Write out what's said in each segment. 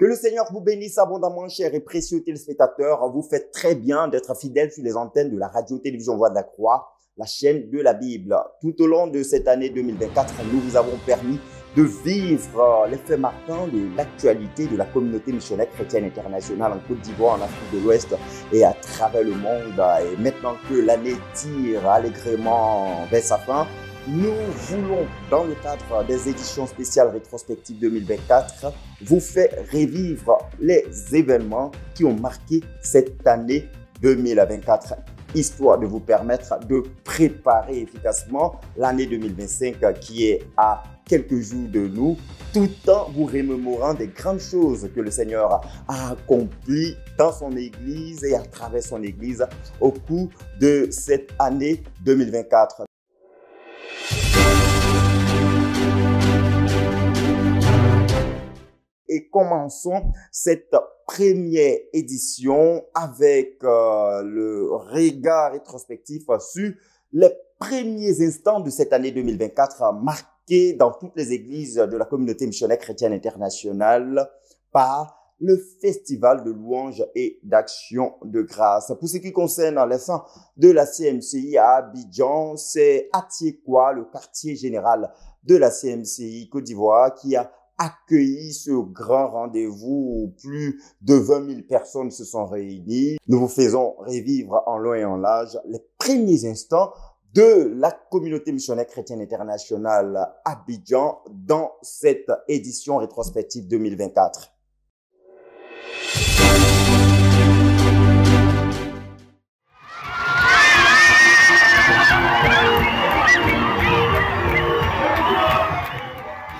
Que le Seigneur vous bénisse abondamment, chers et précieux téléspectateurs. Vous faites très bien d'être fidèles sur les antennes de la radio-télévision Voix de la Croix, la chaîne de la Bible. Tout au long de cette année 2024, nous vous avons permis de vivre les faits marquants de l'actualité de la communauté missionnaire chrétienne internationale en Côte d'Ivoire, en Afrique de l'Ouest et à travers le monde. Et maintenant que l'année tire allègrement vers sa fin, nous voulons, dans le cadre des éditions spéciales rétrospectives 2024, vous faire revivre les événements qui ont marqué cette année 2024, histoire de vous permettre de préparer efficacement l'année 2025 qui est à quelques jours de nous, tout en vous remémorant des grandes choses que le Seigneur a accomplies dans son Église et à travers son Église au cours de cette année 2024. Et commençons cette première édition avec le regard rétrospectif sur les premiers instants de cette année 2024 marqués dans toutes les églises de la communauté missionnaire chrétienne internationale par le festival de louanges et d'action de grâce. Pour ce qui concerne les fins de la CMCI à Abidjan, c'est Atiekwa, le quartier général de la CMCI Côte d'Ivoire, qui a accueilli ce grand rendez-vous où plus de 20 000 personnes se sont réunies. Nous vous faisons revivre en long et en large les premiers instants de la communauté missionnaire chrétienne internationale Abidjan dans cette édition rétrospective 2024.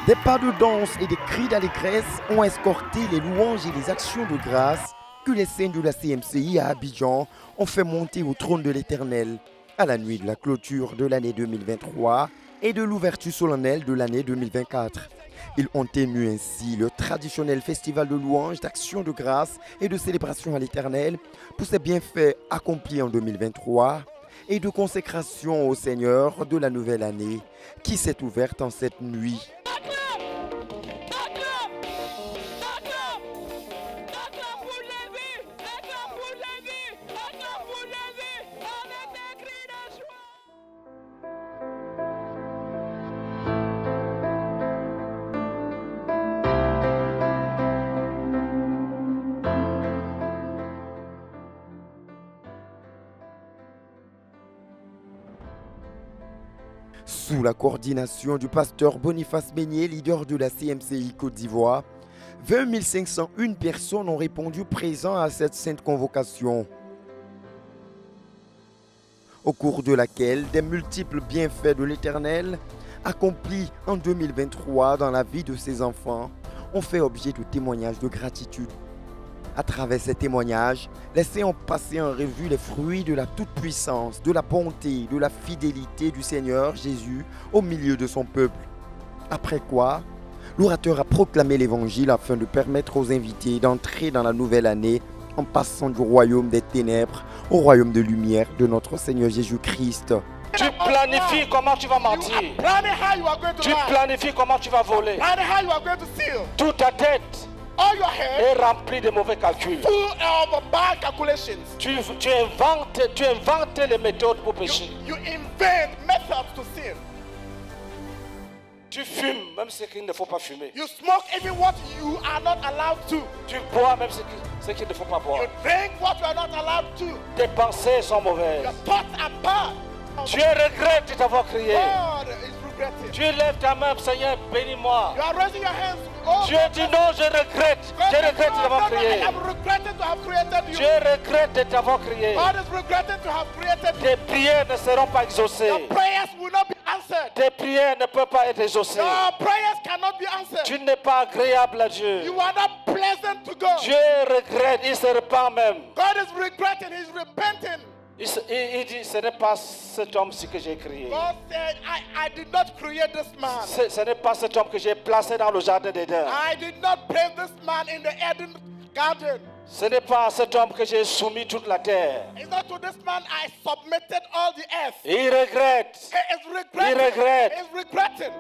Des pas de danse et des cris d'allégresse ont escorté les louanges et les actions de grâce que les saints de la CMCI à Abidjan ont fait monter au trône de l'Éternel à la nuit de la clôture de l'année 2023 et de l'ouverture solennelle de l'année 2024. Ils ont tenu ainsi le traditionnel festival de louanges, d'action de grâce et de célébration à l'Éternel pour ses bienfaits accomplis en 2023 et de consécration au Seigneur de la nouvelle année qui s'est ouverte en cette nuit. Sous la coordination du pasteur Boniface Meignier, leader de la CMCI Côte d'Ivoire, 20 501 personnes ont répondu présents à cette sainte convocation, au cours de laquelle des multiples bienfaits de l'Éternel, accomplis en 2023 dans la vie de ses enfants, ont fait objet de témoignages de gratitude. À travers ces témoignages, les saints ont passé en revue les fruits de la toute-puissance, de la bonté, de la fidélité du Seigneur Jésus au milieu de son peuple. Après quoi, l'orateur a proclamé l'évangile afin de permettre aux invités d'entrer dans la nouvelle année en passant du royaume des ténèbres au royaume de lumière de notre Seigneur Jésus-Christ. Tu planifies comment tu vas mentir. Tu planifies comment tu vas voler. Toute ta tête est rempli de mauvais calculs. Tu inventes les méthodes pour pécher. Tu fumes même ce qu'il ne faut pas fumer. You smoke even what you are not allowed to. Tu bois même ce qu'il ne faut pas boire. You drink what you are not allowed to. Tes pensées sont mauvaises. Your thoughts are bad. Tu regrettes de t'avoir crié. God is regretting. Tu lèves ta main, Seigneur, bénis-moi. You are raising your hands. Oh, Dieu dit non, je regrette. Je regrette de t'avoir crié. I am regretting to have created you. Je regrette de t'avoir crié. God is regretting to have created you. Tes prières ne seront pas exaucées. Your prayers will not be answered. Tes prières ne peuvent pas être exaucées. Your prayers cannot be answered. Tu n'es pas agréable à Dieu. You are not pleasant to God. Dieu regrette, il se repent même. God is regretting, he's repenting. Il dit, ce n'est pas cet homme-ci que j'ai créé. God said, I did not create this man. Ce n'est pas cet homme que j'ai placé dans le jardin d'Éden. I did not place this man in the Eden garden. Ce n'est pas à cet homme que j'ai soumis toute la terre. It's not to this man I submitted all the earth. Il regrette. He is regretting. Il regrette. He is regretting.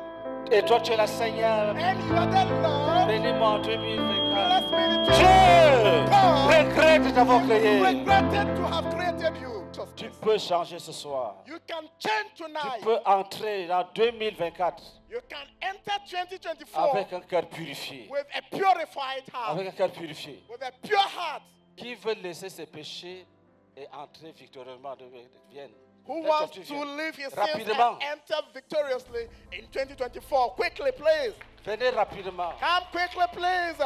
Et toi, tu es la Seigneur. And you are the Lord. Bénis-moi en 2024. Bless me in Dieu 2024. regrette d'avoir créé. Regretted to have created you. Tu peux changer ce soir. You can change Tu tonight. peux entrer dans 2024 You can enter 2024 avec un cœur purifié. with a purified heart. Avec un cœur purifié. With a pure heart. Qui veut laisser ses péchés et entrer victorieusement de Vienne? Who wants to leave his sins and Rapidement. enter victoriously in 2024? Quickly, please. Venez rapidement. Come quickly, please.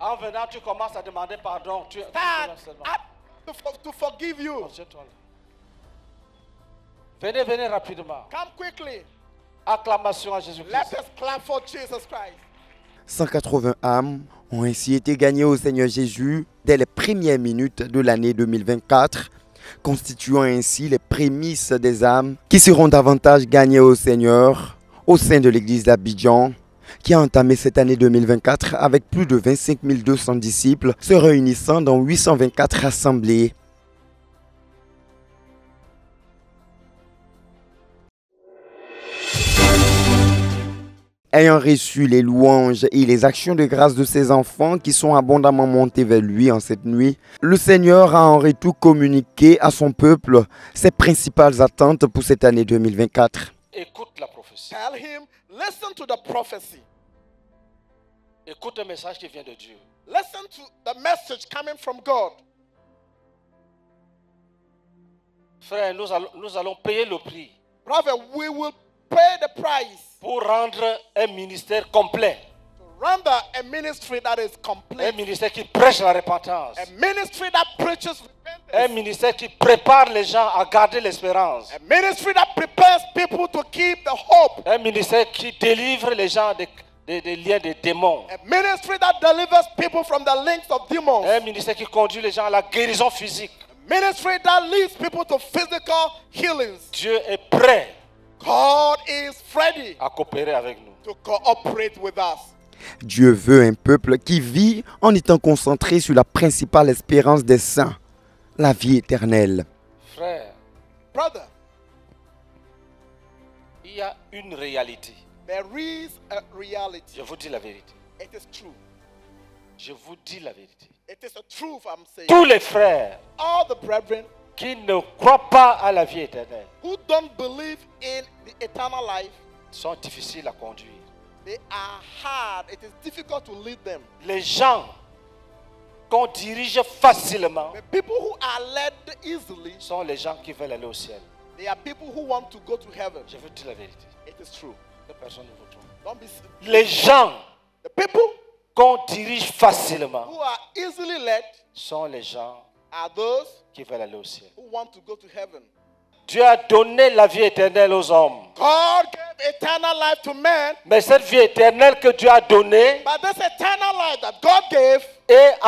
En venant, tu commences à demander pardon. Tu Start seulement. to forgive you. Concentre-toi là. Venez rapidement. Come quickly. Acclamation à Let Jésus-Christ. us clap for Jesus Christ. 180 âmes ont ainsi été gagnées au Seigneur Jésus dès les premières minutes de l'année 2024, constituant ainsi les prémices des âmes qui seront davantage gagnées au Seigneur au sein de l'église d'Abidjan, qui a entamé cette année 2024 avec plus de 25 200 disciples se réunissant dans 824 assemblées. Ayant reçu les louanges et les actions de grâce de ses enfants qui sont abondamment montés vers lui en cette nuit, le Seigneur a en retour communiqué à son peuple ses principales attentes pour cette année 2024. Écoute la prophétie. Tell him, listen to the prophecy. Écoute un message qui vient de Dieu. Listen to the message coming from God. Frère, nous allons payer le prix Brother, we will pay the price pour rendre un ministère complet. to render a ministry that is Un complete. ministère qui prêche la repentance. A ministry that preaches Un repentance. ministère qui prépare les gens à garder l'espérance. A ministry that prepares people to keep the hope. Un ministère qui délivre les gens des liens des démons. A ministry that delivers people from the links of demons. Un ministère qui conduit les gens à la guérison physique. Ministry that leads people to physical healings. Dieu est prêt God is ready à coopérer avec nous. to cooperate with us. Dieu veut un peuple qui vit en étant concentré sur la principale espérance des saints, la vie éternelle. Frère, Brother, il y a une réalité. there is a reality. Je vous dis la vérité. It is true. Je vous dis la vérité. It is a truth I'm saying. Tous les frères All the brethren qui ne croient pas à la vie éternelle who don't believe in the eternal life, sont difficiles à conduire. they are hard. It is difficult to lead them. Les gens qu'on dirige facilement The people who are led easily, sont les gens qui veulent aller au ciel. they are people who want to go to heaven. Je vous dis la vérité. It is true. Que personne ne vous trompe. Don't be. Les gens The people qu'on dirige facilement who are easily led sont les gens are those qui veulent aller au ciel. who want to go to heaven. Dieu a donné la vie éternelle aux hommes. God gave eternal life to man, Mais cette vie éternelle que Dieu a donnée but this eternal life that God gave est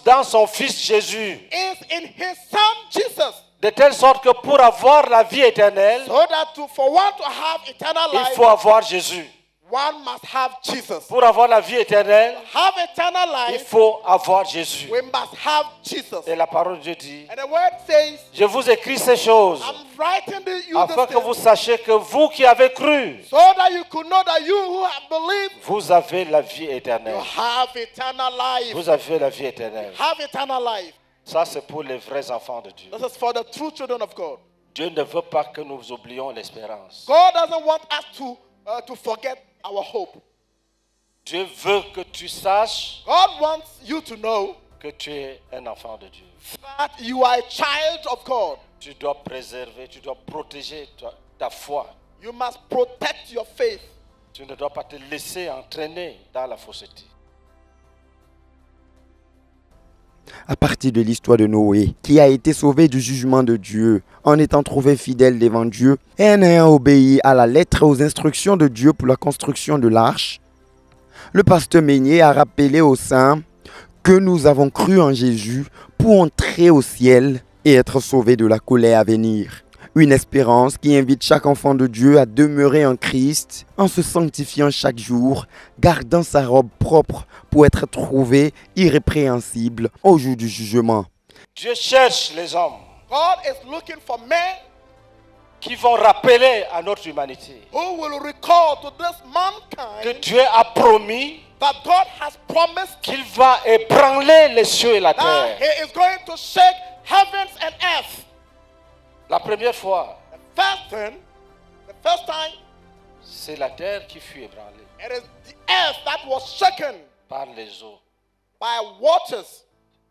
dans son Fils Jésus. is in His Son Jesus. De telle sorte que pour avoir la vie éternelle, So that for one to have eternal il life, faut avoir Jésus. one must have Jesus. Pour avoir la vie éternelle, Have eternal il life, faut avoir Jésus. we must have Jesus. Et la parole de Dieu dit, And the word says, je vous écris ces choses I'm writing you afin this que vous thing, sachiez que vous qui avez cru, so that you could know that you who have believed, vous avez la vie you éternelle. have eternal life. Vous avez la vie éternelle. Have eternal life. Ça, c'est pour les vrais enfants de Dieu. This is for the true children of God. Dieu ne veut pas que nous oublions l'espérance. God doesn't want us to forget our hope. Dieu veut que tu saches God wants you to know que tu es un enfant de Dieu. that you are a child of God. Tu dois préserver, tu dois protéger ta foi. You must protect your faith. Tu ne dois pas te laisser entraîner dans la fausseté. À partir de l'histoire de Noé, qui a été sauvé du jugement de Dieu en étant trouvé fidèle devant Dieu et en ayant obéi à la lettre aux instructions de Dieu pour la construction de l'arche, le pasteur Meignier a rappelé aux saints que nous avons cru en Jésus pour entrer au ciel et être sauvés de la colère à venir. Une espérance qui invite chaque enfant de Dieu à demeurer en Christ en se sanctifiant chaque jour, gardant sa robe propre pour être trouvé irrépréhensible au jour du jugement. Dieu cherche les hommes God is looking for men qui vont rappeler à notre humanité who will recall to this que mankind Dieu a promis that God has promised qu'il va ébranler les cieux et la that terre. He is going to shake heavens and earth. La première fois, The first thing, the first time, c'est la terre qui fut ébranlée it is the earth that was shaken par les eaux. by waters.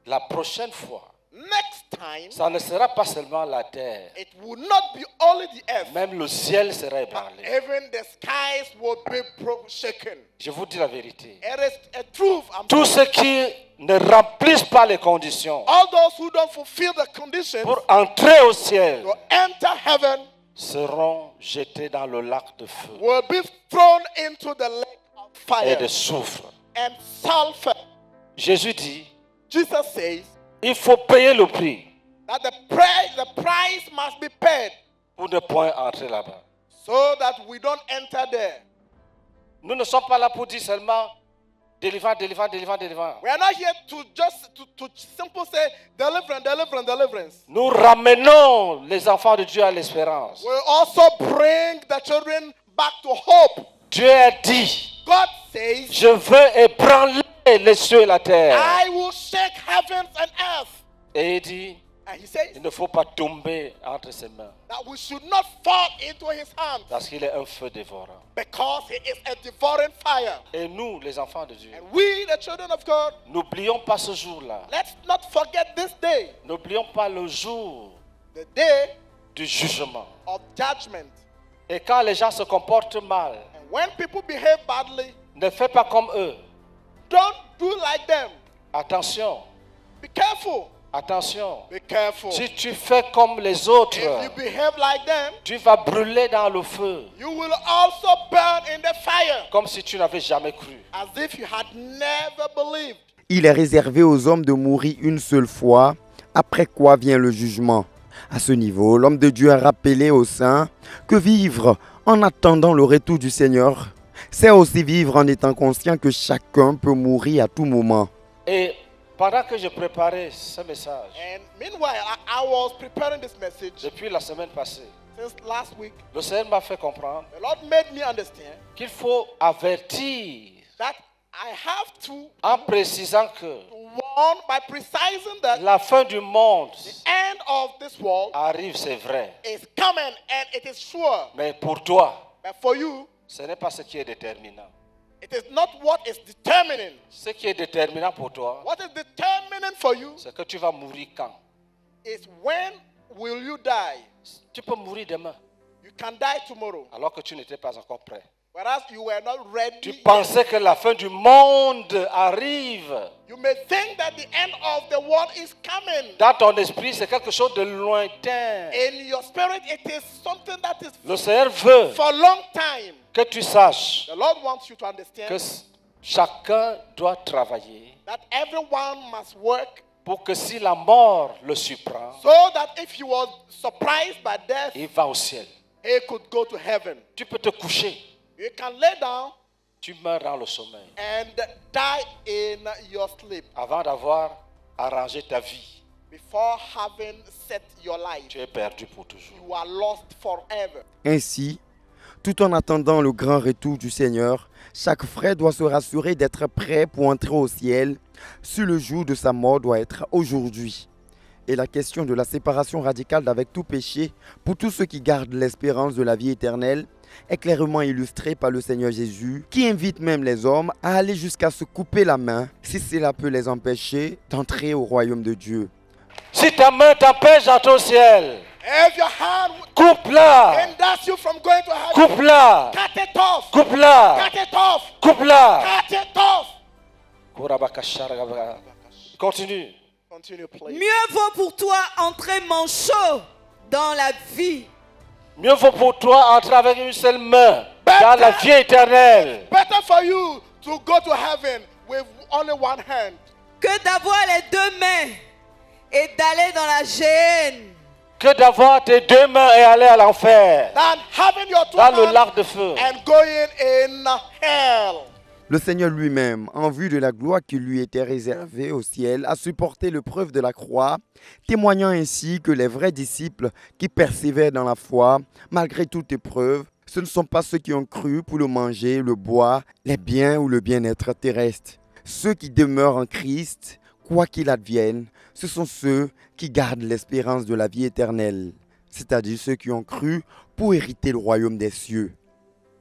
La prochaine fois, Next time, ça ne sera pas seulement la terre, it will not be only the earth, même le ciel sera but ébranlé. even the skies will be shaken. Je vous dis la vérité. It is a truth. Tous ceux qui ne remplissent pas les conditions All those who don't fulfill the conditions pour entrer au ciel to enter heaven seront jetés dans le lac de feu will be thrown into the lake of et fire de soufre. and sulfur. Jésus dit, Jesus says il faut payer le prix that the price must be paid pour ne point entrer là-bas. so that we don't enter there. Nous ne sommes pas là pour dire seulement délivrance, délivrance, délivrance, délivrance. We are not here to just to simply say deliverance, deliverance, deliverance. Nous ramenons les enfants de Dieu à l'espérance. We also bring the children back to hope. Dieu a dit, God says, je veux ébranler les cieux et la terre. I will shake heavens and earth. Et il dit, And he says il ne faut pas tomber entre ses mains that we should not fall into his hands parce qu'il est un feu dévorant. because he is a devouring fire. Et nous, les enfants de Dieu, And we, the children of God, n'oublions pas ce jour-là. let's not forget this day, N'oublions pas le jour the day du jugement. of judgment. Et quand les gens se comportent mal, And when people behave badly, ne fais pas comme eux. don't do like them. Attention, Be careful. attention. Be careful. Si tu fais comme les autres, If you behave like them, tu vas brûler dans le feu, you will also burn in the fire comme si tu n'avais jamais cru. as if you had never believed. Il est réservé aux hommes de mourir une seule fois, après quoi vient le jugement. À ce niveau, l'homme de Dieu a rappelé aux saints que vivre en attendant le retour du Seigneur, c'est aussi vivre en étant conscient que chacun peut mourir à tout moment. Et pendant que je préparais ce message, And meanwhile, I was preparing this message depuis la semaine passée, since last week. le Seigneur m'a fait comprendre The Lord made me understand qu'il faut avertir that I have to en précisant que warn by precising that la fin du monde end of this world arrive, c'est vrai. is coming and it is sure. Mais pour toi, But for you, ce n'est pas ce qui est déterminant. it is not what is determining. Ce qui est déterminant pour toi, What is determining for you c'est que tu vas mourir quand. is when will you die? Tu peux mourir demain, You can die tomorrow. alors que tu n'étais pas encore prêt. Whereas you were not ready. Tu pensais que la fin du monde arrive. You may think that the end of the world is coming. Dans ton esprit, c'est quelque chose de lointain. In your spirit, it is something that is Le Seigneur veut for a long time. que tu saches The Lord wants you to understand que chacun doit travailler that everyone must work pour que si la mort le surprend, so that if he was surprised by death, il va au ciel. he could go to heaven. Tu peux te coucher, You can lay down tu meurs dans le sommeil and die in your sleep avant d'avoir arrangé ta vie. before having set your life. Tu es perdu pour toujours. You are lost forever. Ainsi, tout en attendant le grand retour du Seigneur, chaque frère doit se rassurer d'être prêt pour entrer au ciel, si le jour de sa mort doit être aujourd'hui. Et la question de la séparation radicale d'avec tout péché, pour tous ceux qui gardent l'espérance de la vie éternelle, est clairement illustrée par le Seigneur Jésus, qui invite même les hommes à aller jusqu'à se couper la main, si cela peut les empêcher d'entrer au royaume de Dieu. Si ta main t'empêche d'entrer au ciel, If your hand coupe-la, hinders you from going to heaven, coupe-la, cut it off. coupe-la, Cut it off. coupe-la. Cut it off. Continue. Continue, please. Mieux vaut pour toi entrer manchot dans la vie Mieux vaut pour toi entrer avec une seule main dans la vie éternelle Better for you to go to heaven with only one hand que d'avoir les deux mains et d'aller dans la géhenne. que d'avoir tes deux mains et aller à l'enfer, than having your two dans le hands lac de feu. and going in hell. Le Seigneur lui-même, en vue de la gloire qui lui était réservée au ciel, a supporté l'épreuve de la croix, témoignant ainsi que les vrais disciples qui persévèrent dans la foi, malgré toute épreuve, ce ne sont pas ceux qui ont cru pour le manger, le boire, les biens ou le bien-être terrestre. Ceux qui demeurent en Christ, quoi qu'il advienne, ce sont ceux qui gardent l'espérance de la vie éternelle, c'est-à-dire ceux qui ont cru pour hériter le royaume des cieux.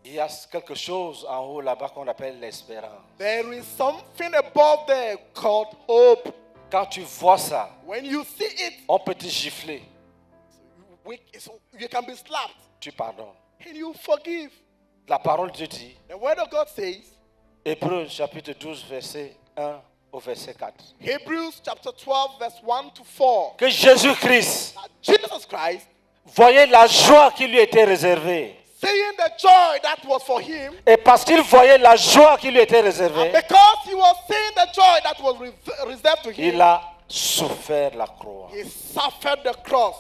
Il y a quelque chose en haut là-bas qu'on appelle l'espérance. There is something above there called hope. Quand tu vois ça, When you see it, on peut te gifler. you can be slapped Tu pardonnes. and you forgive. La parole de Dieu dit, The word of God says, Hébreux chapitre 12, verset 1 au verset 4, Hebrews chapter 12, verse 1 to 4. que Jésus-Christ That Jesus Christ, voyait la joie qui lui était réservée. seeing the joy that was for him, Et parce qu'il voyait la joie qui lui était réservée, because he was seeing the joy that was reserved to him, il a souffert la croix. he suffered the cross.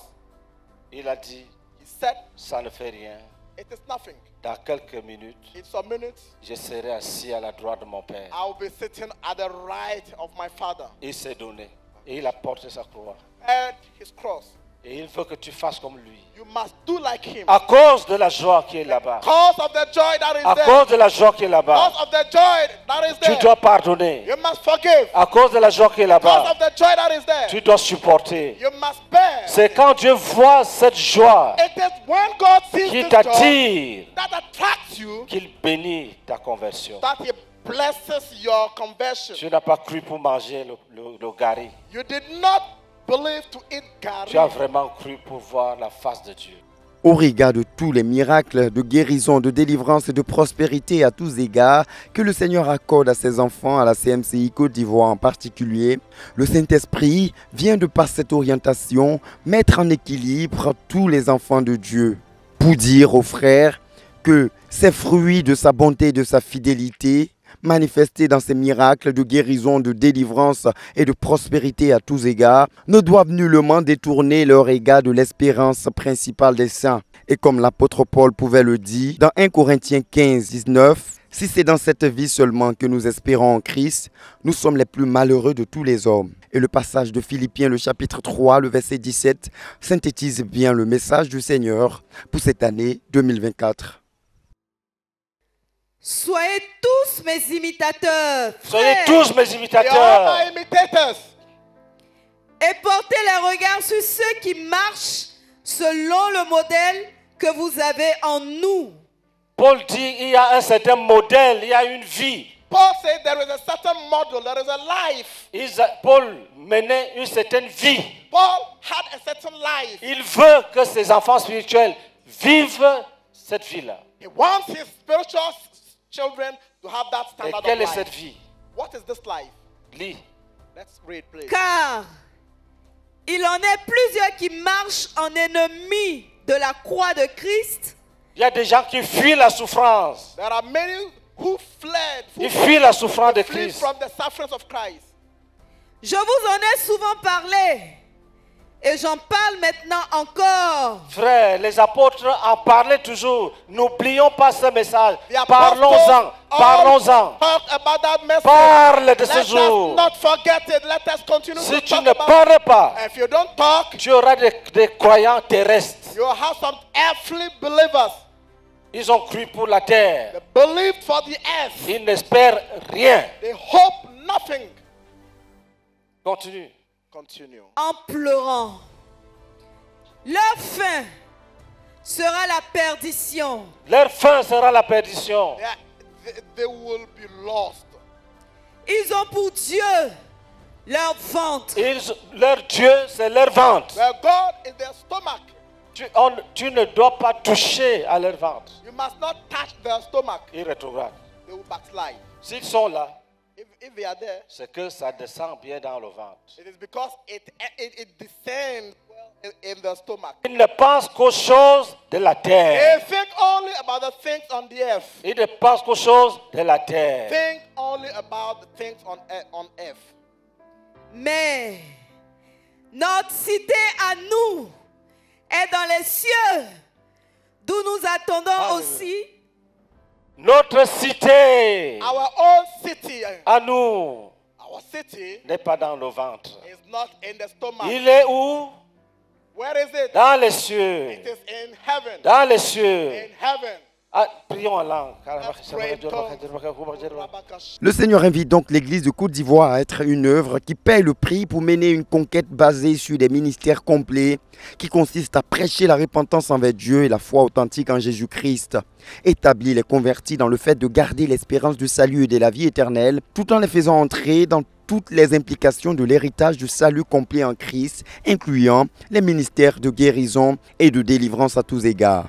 Il a dit, He said, ça ne fait rien. it is nothing. Dans quelques minutes, In some minutes, je serai assis à la droite de mon Père. I will be sitting at the right of my Father. Il s'est donné. Et il a porté sa croix. And his cross. Et il veut que tu fasses comme lui. You must do like him. À cause de la joie qui est là-bas. Cause of the joy that is À there. cause de la joie qui est là-bas. Because of the joy that is Tu there. dois pardonner. You must forgive. À cause de la joie qui est Because là-bas. of the joy that is there. Tu dois supporter. You must bear. C'est quand Dieu voit cette joie It is when God sees qui this joy t'attire that attracts you, qu'il bénit ta conversion. that He blesses your conversion. Tu n'as pas cru pour manger le gari. You did not believe to eat Tu as gari. vraiment cru pour voir la face de Dieu. Au regard de tous les miracles de guérison, de délivrance et de prospérité à tous égards que le Seigneur accorde à ses enfants, à la CMCI Côte d'Ivoire en particulier, le Saint-Esprit vient de par cette orientation mettre en équilibre tous les enfants de Dieu pour dire aux frères que ces fruits de sa bonté et de sa fidélité manifestés dans ces miracles de guérison, de délivrance et de prospérité à tous égards, ne doivent nullement détourner leur égard de l'espérance principale des saints. Et comme l'apôtre Paul pouvait le dire dans 1 Corinthiens 15, 19, « Si c'est dans cette vie seulement que nous espérons en Christ, nous sommes les plus malheureux de tous les hommes. » Et le passage de Philippiens, le chapitre 3, le verset 17, synthétise bien le message du Seigneur pour cette année 2024. Soyez tous mes imitateurs. Soyez frères, tous mes They are imitateurs. my imitators. et portez les regards sur ceux qui marchent selon le modèle que vous avez en nous. Paul dit il y a un certain modèle, il y a une vie. Paul said there is a certain model, there is a life. Paul menait une certaine vie. Paul had a certain life. Il veut que ses enfants spirituels vivent cette vie-là. He wants his spiritual children to have that Et standard quelle of est cette life. vie? What is this life? Lis. Let's read, please. Car il en est plusieurs qui marchent en ennemis de la croix de Christ, Il y a des gens qui fuient la souffrance. There are many who fled, Ils fuient la souffrance de flee Christ. from the sufferings of Christ. je vous en ai souvent parlé et j'en parle maintenant encore. Frères, les apôtres en parlaient toujours. N'oublions pas ce message. The apostles Parlons-en. all Parlons-en. talked about that message. Parle de ce Let jour. us not forget it. Let us continue Si to tu talk ne about parles pas, it. If you don't talk, tu auras des croyants terrestres. you have some earthly believers. Ils ont cru pour la terre. They believed for the earth. Ils n'espèrent rien. They hope nothing. Continue. Continue. En pleurant. Leur fin sera la perdition. Leur fin sera la perdition. They will be lost. Ils ont pour Dieu leur ventre. Leur Dieu, c'est leur ventre. Where God is their stomach. Tu ne dois pas toucher à leur ventre. You must not touch their stomach. Ils rétrogradent. They will backslide. S'ils sont là, If they are there, c'est que ça descend bien dans le ventre. it is because it descends well in the stomach. Ils ne pensent qu'aux choses de la They terre. think only about the things on the earth. Ils ne pensent qu'aux choses de la terre. Think only about the things on earth. Mais notre cité à nous est dans les cieux, d'où nous attendons Alléluia. aussi Notre cité, our own city, à nous, our city n'est pas dans le ventre. is not in the stomach. Il est où? Where is it? Dans les cieux. It is in heaven. Dans les cieux. In heaven. Ah, prions en langue. Le Seigneur invite donc l'Église de Côte d'Ivoire à être une œuvre qui paie le prix pour mener une conquête basée sur des ministères complets qui consistent à prêcher la repentance envers Dieu et la foi authentique en Jésus-Christ, établir les convertis dans le fait de garder l'espérance du salut et de la vie éternelle, tout en les faisant entrer dans toutes les implications de l'héritage du salut complet en Christ, incluant les ministères de guérison et de délivrance à tous égards.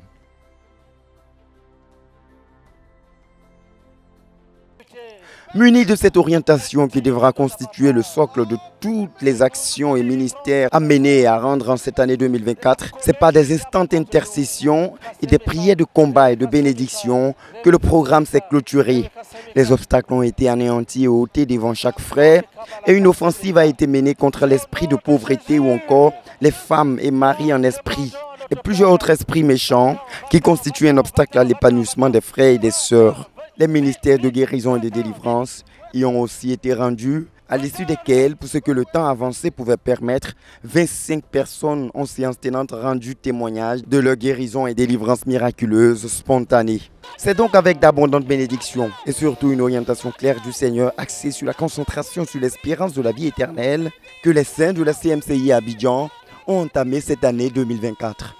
Muni de cette orientation qui devra constituer le socle de toutes les actions et ministères à mener et à rendre en cette année 2024, c'est par des instants d'intercession et des prières de combat et de bénédiction que le programme s'est clôturé. Les obstacles ont été anéantis et ôtés devant chaque frère et une offensive a été menée contre l'esprit de pauvreté ou encore les femmes et maris en esprit et plusieurs autres esprits méchants qui constituent un obstacle à l'épanouissement des frères et des sœurs. Les ministères de guérison et de délivrance y ont aussi été rendus, à l'issue desquels, pour ce que le temps avancé pouvait permettre, 25 personnes en séance tenante rendu témoignage de leur guérison et délivrance miraculeuse spontanée. C'est donc avec d'abondantes bénédictions et surtout une orientation claire du Seigneur axée sur la concentration sur l'espérance de la vie éternelle que les saints de la CMCI à Abidjan ont entamé cette année 2024.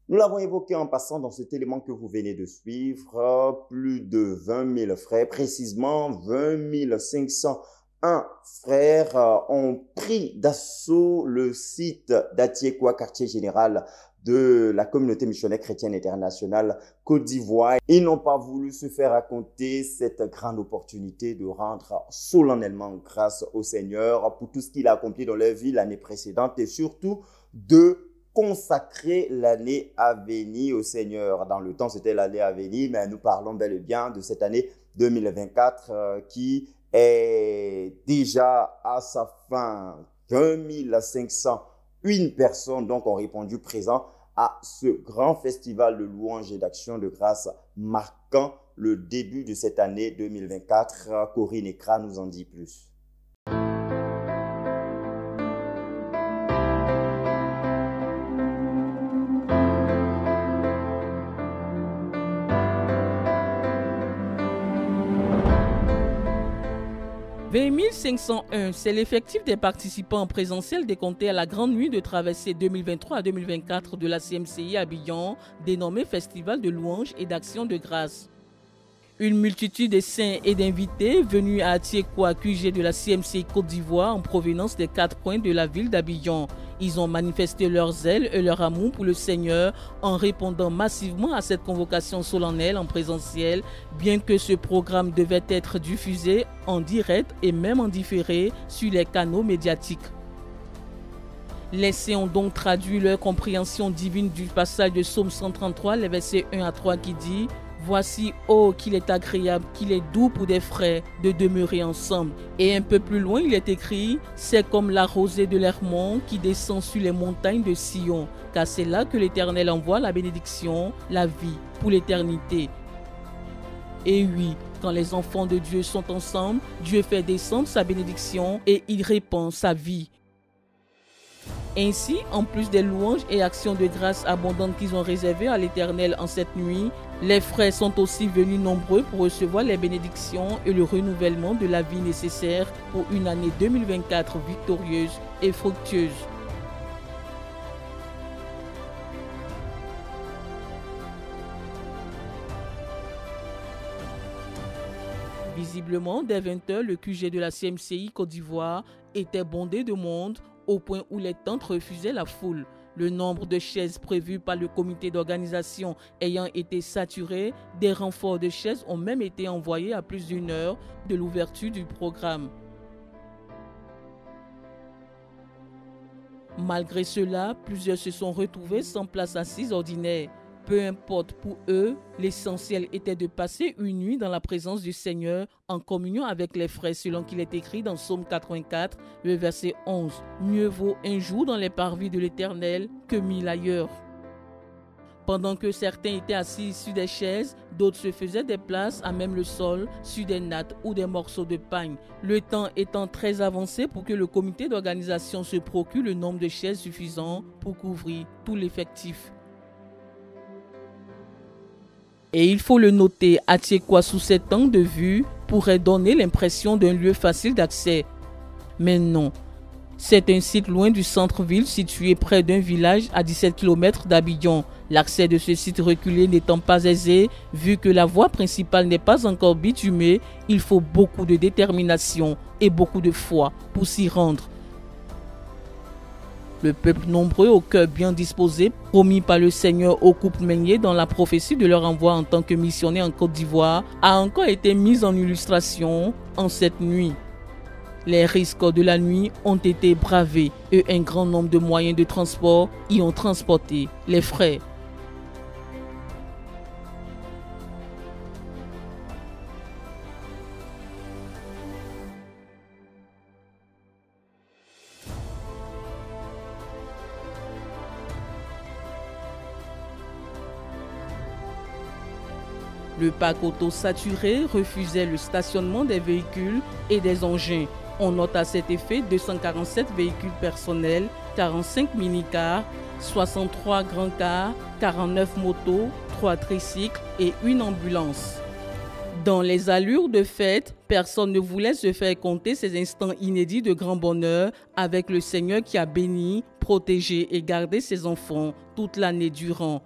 Nous l'avons évoqué en passant dans cet élément que vous venez de suivre, plus de 20 000 frères, précisément 20 501 frères ont pris d'assaut le site d'Atiekwa, quartier général de la communauté missionnaire chrétienne internationale Côte d'Ivoire. Ils n'ont pas voulu se faire raconter cette grande opportunité de rendre solennellement grâce au Seigneur pour tout ce qu'il a accompli dans leur vie l'année précédente et surtout de consacrer l'année à venir au Seigneur. Dans le temps, c'était l'année à venir, mais nous parlons bel et bien de cette année 2024 qui est déjà à sa fin. 20 501 personnes donc ont répondu présent à ce grand festival de louanges et d'action de grâce marquant le début de cette année 2024. Corinne Ekra nous en dit plus. « 20 501, c'est l'effectif des participants présentiels décomptés à la grande nuit de traversée 2023 à 2024 de la CMCI Abidjan, dénommé Festival de louanges et d'action de grâce. Une multitude de saints et d'invités venus à Atiekwa, QG de la CMCI Côte d'Ivoire en provenance des 4 coins de la ville d'Abidjan. Ils ont manifesté leur zèle et leur amour pour le Seigneur en répondant massivement à cette convocation solennelle en présentiel, bien que ce programme devait être diffusé en direct et même en différé sur les canaux médiatiques. Les saints ont donc traduit leur compréhension divine du passage de Psaume 133, les versets 1 à 3 qui dit « Voici, oh, qu'il est agréable, qu'il est doux pour des frères de demeurer ensemble. » Et un peu plus loin, il est écrit « C'est comme la rosée de l'Hermon qui descend sur les montagnes de Sion, car c'est là que l'Éternel envoie la bénédiction, la vie pour l'éternité. » Et oui, quand les enfants de Dieu sont ensemble, Dieu fait descendre sa bénédiction et il répand sa vie. Ainsi, en plus des louanges et actions de grâce abondantes qu'ils ont réservées à l'Éternel en cette nuit, les frères sont aussi venus nombreux pour recevoir les bénédictions et le renouvellement de la vie nécessaire pour une année 2024 victorieuse et fructueuse. Visiblement, dès 20h, le QG de la CMCI Côte d'Ivoire était bondé de monde au point où les tentes refusaient la foule. Le nombre de chaises prévues par le comité d'organisation ayant été saturé, des renforts de chaises ont même été envoyés à plus d'une heure de l'ouverture du programme. Malgré cela, plusieurs se sont retrouvés sans place assise ordinaire. Peu importe pour eux, l'essentiel était de passer une nuit dans la présence du Seigneur en communion avec les frères, selon qu'il est écrit dans Psaume 84, le verset 11. Mieux vaut un jour dans les parvis de l'Éternel que 1000 ailleurs. Pendant que certains étaient assis sur des chaises, d'autres se faisaient des places à même le sol, sur des nattes ou des morceaux de pagne. Le temps étant très avancé pour que le comité d'organisation se procure le nombre de chaises suffisant pour couvrir tout l'effectif. Et il faut le noter, Atiekwa sous cet angle de vue pourrait donner l'impression d'un lieu facile d'accès. Mais non. C'est un site loin du centre-ville situé près d'un village à 17 km d'Abidjan. L'accès de ce site reculé n'étant pas aisé, vu que la voie principale n'est pas encore bitumée, il faut beaucoup de détermination et beaucoup de foi pour s'y rendre. Le peuple nombreux au cœur bien disposé, promis par le Seigneur au couple Meignier dans la prophétie de leur envoi en tant que missionnaire en Côte d'Ivoire, a encore été mis en illustration en cette nuit. Les risques de la nuit ont été bravés et un grand nombre de moyens de transport y ont transporté les frères. Le parc auto saturé refusait le stationnement des véhicules et des engins. On note à cet effet 247 véhicules personnels, 45 mini-cars, 63 grands cars, 49 motos, 3 tricycles et une ambulance. Dans les allures de fête, personne ne voulait se faire compter ces instants inédits de grand bonheur avec le Seigneur qui a béni, protégé et gardé ses enfants toute l'année durant.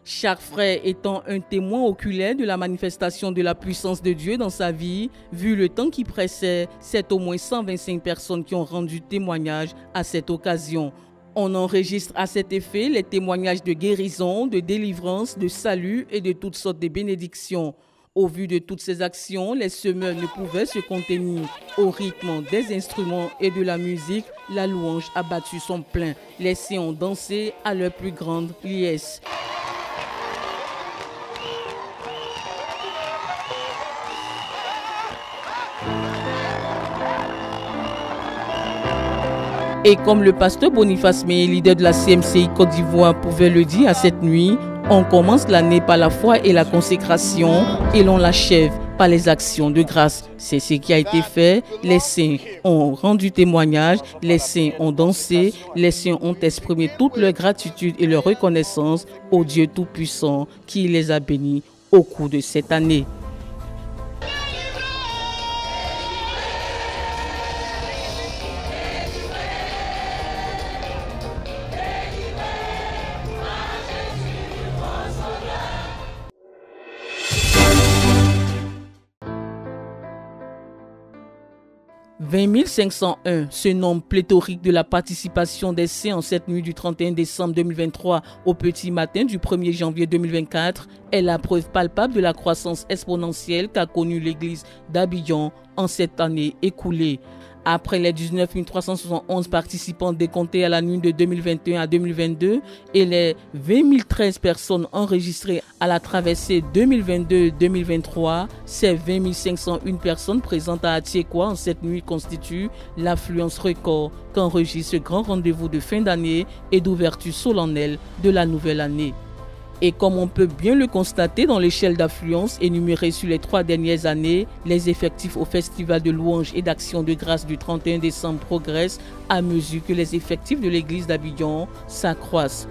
Chaque frère étant un témoin oculaire de la manifestation de la puissance de Dieu dans sa vie, vu le temps qui pressait, c'est au moins 125 personnes qui ont rendu témoignage à cette occasion. On enregistre à cet effet les témoignages de guérison, de délivrance, de salut et de toutes sortes de bénédictions. Au vu de toutes ces actions, les semeurs ne pouvaient se contenir. Au rythme des instruments et de la musique, la louange a battu son plein. Les saints ont dansé à leur plus grande liesse. Et comme le pasteur Boniface Meignier, leader de la CMCI Côte d'Ivoire, pouvait le dire à cette nuit, on commence l'année par la foi et la consécration et l'on l'achève par les actions de grâce. C'est ce qui a été fait. Les saints ont rendu témoignage, les saints ont dansé, les saints ont exprimé toute leur gratitude et leur reconnaissance au Dieu Tout-Puissant qui les a bénis au cours de cette année. « 20 501, ce nombre pléthorique de la participation des saints en cette nuit du 31 décembre 2023 au petit matin du 1er janvier 2024 est la preuve palpable de la croissance exponentielle qu'a connue l'église d'Abidjan en cette année écoulée. Après les 19 371 participants décomptés à la nuit de 2021 à 2022 et les 20 013 personnes enregistrées à la traversée 2022-2023, ces 20 501 personnes présentes à Atiekwa en cette nuit constituent l'affluence record qu'enregistre ce grand rendez-vous de fin d'année et d'ouverture solennelle de la nouvelle année. Et comme on peut bien le constater dans l'échelle d'affluence énumérée sur les 3 dernières années, les effectifs au Festival de louanges et d'action de grâce du 31 décembre progressent à mesure que les effectifs de l'église d'Abidjan s'accroissent.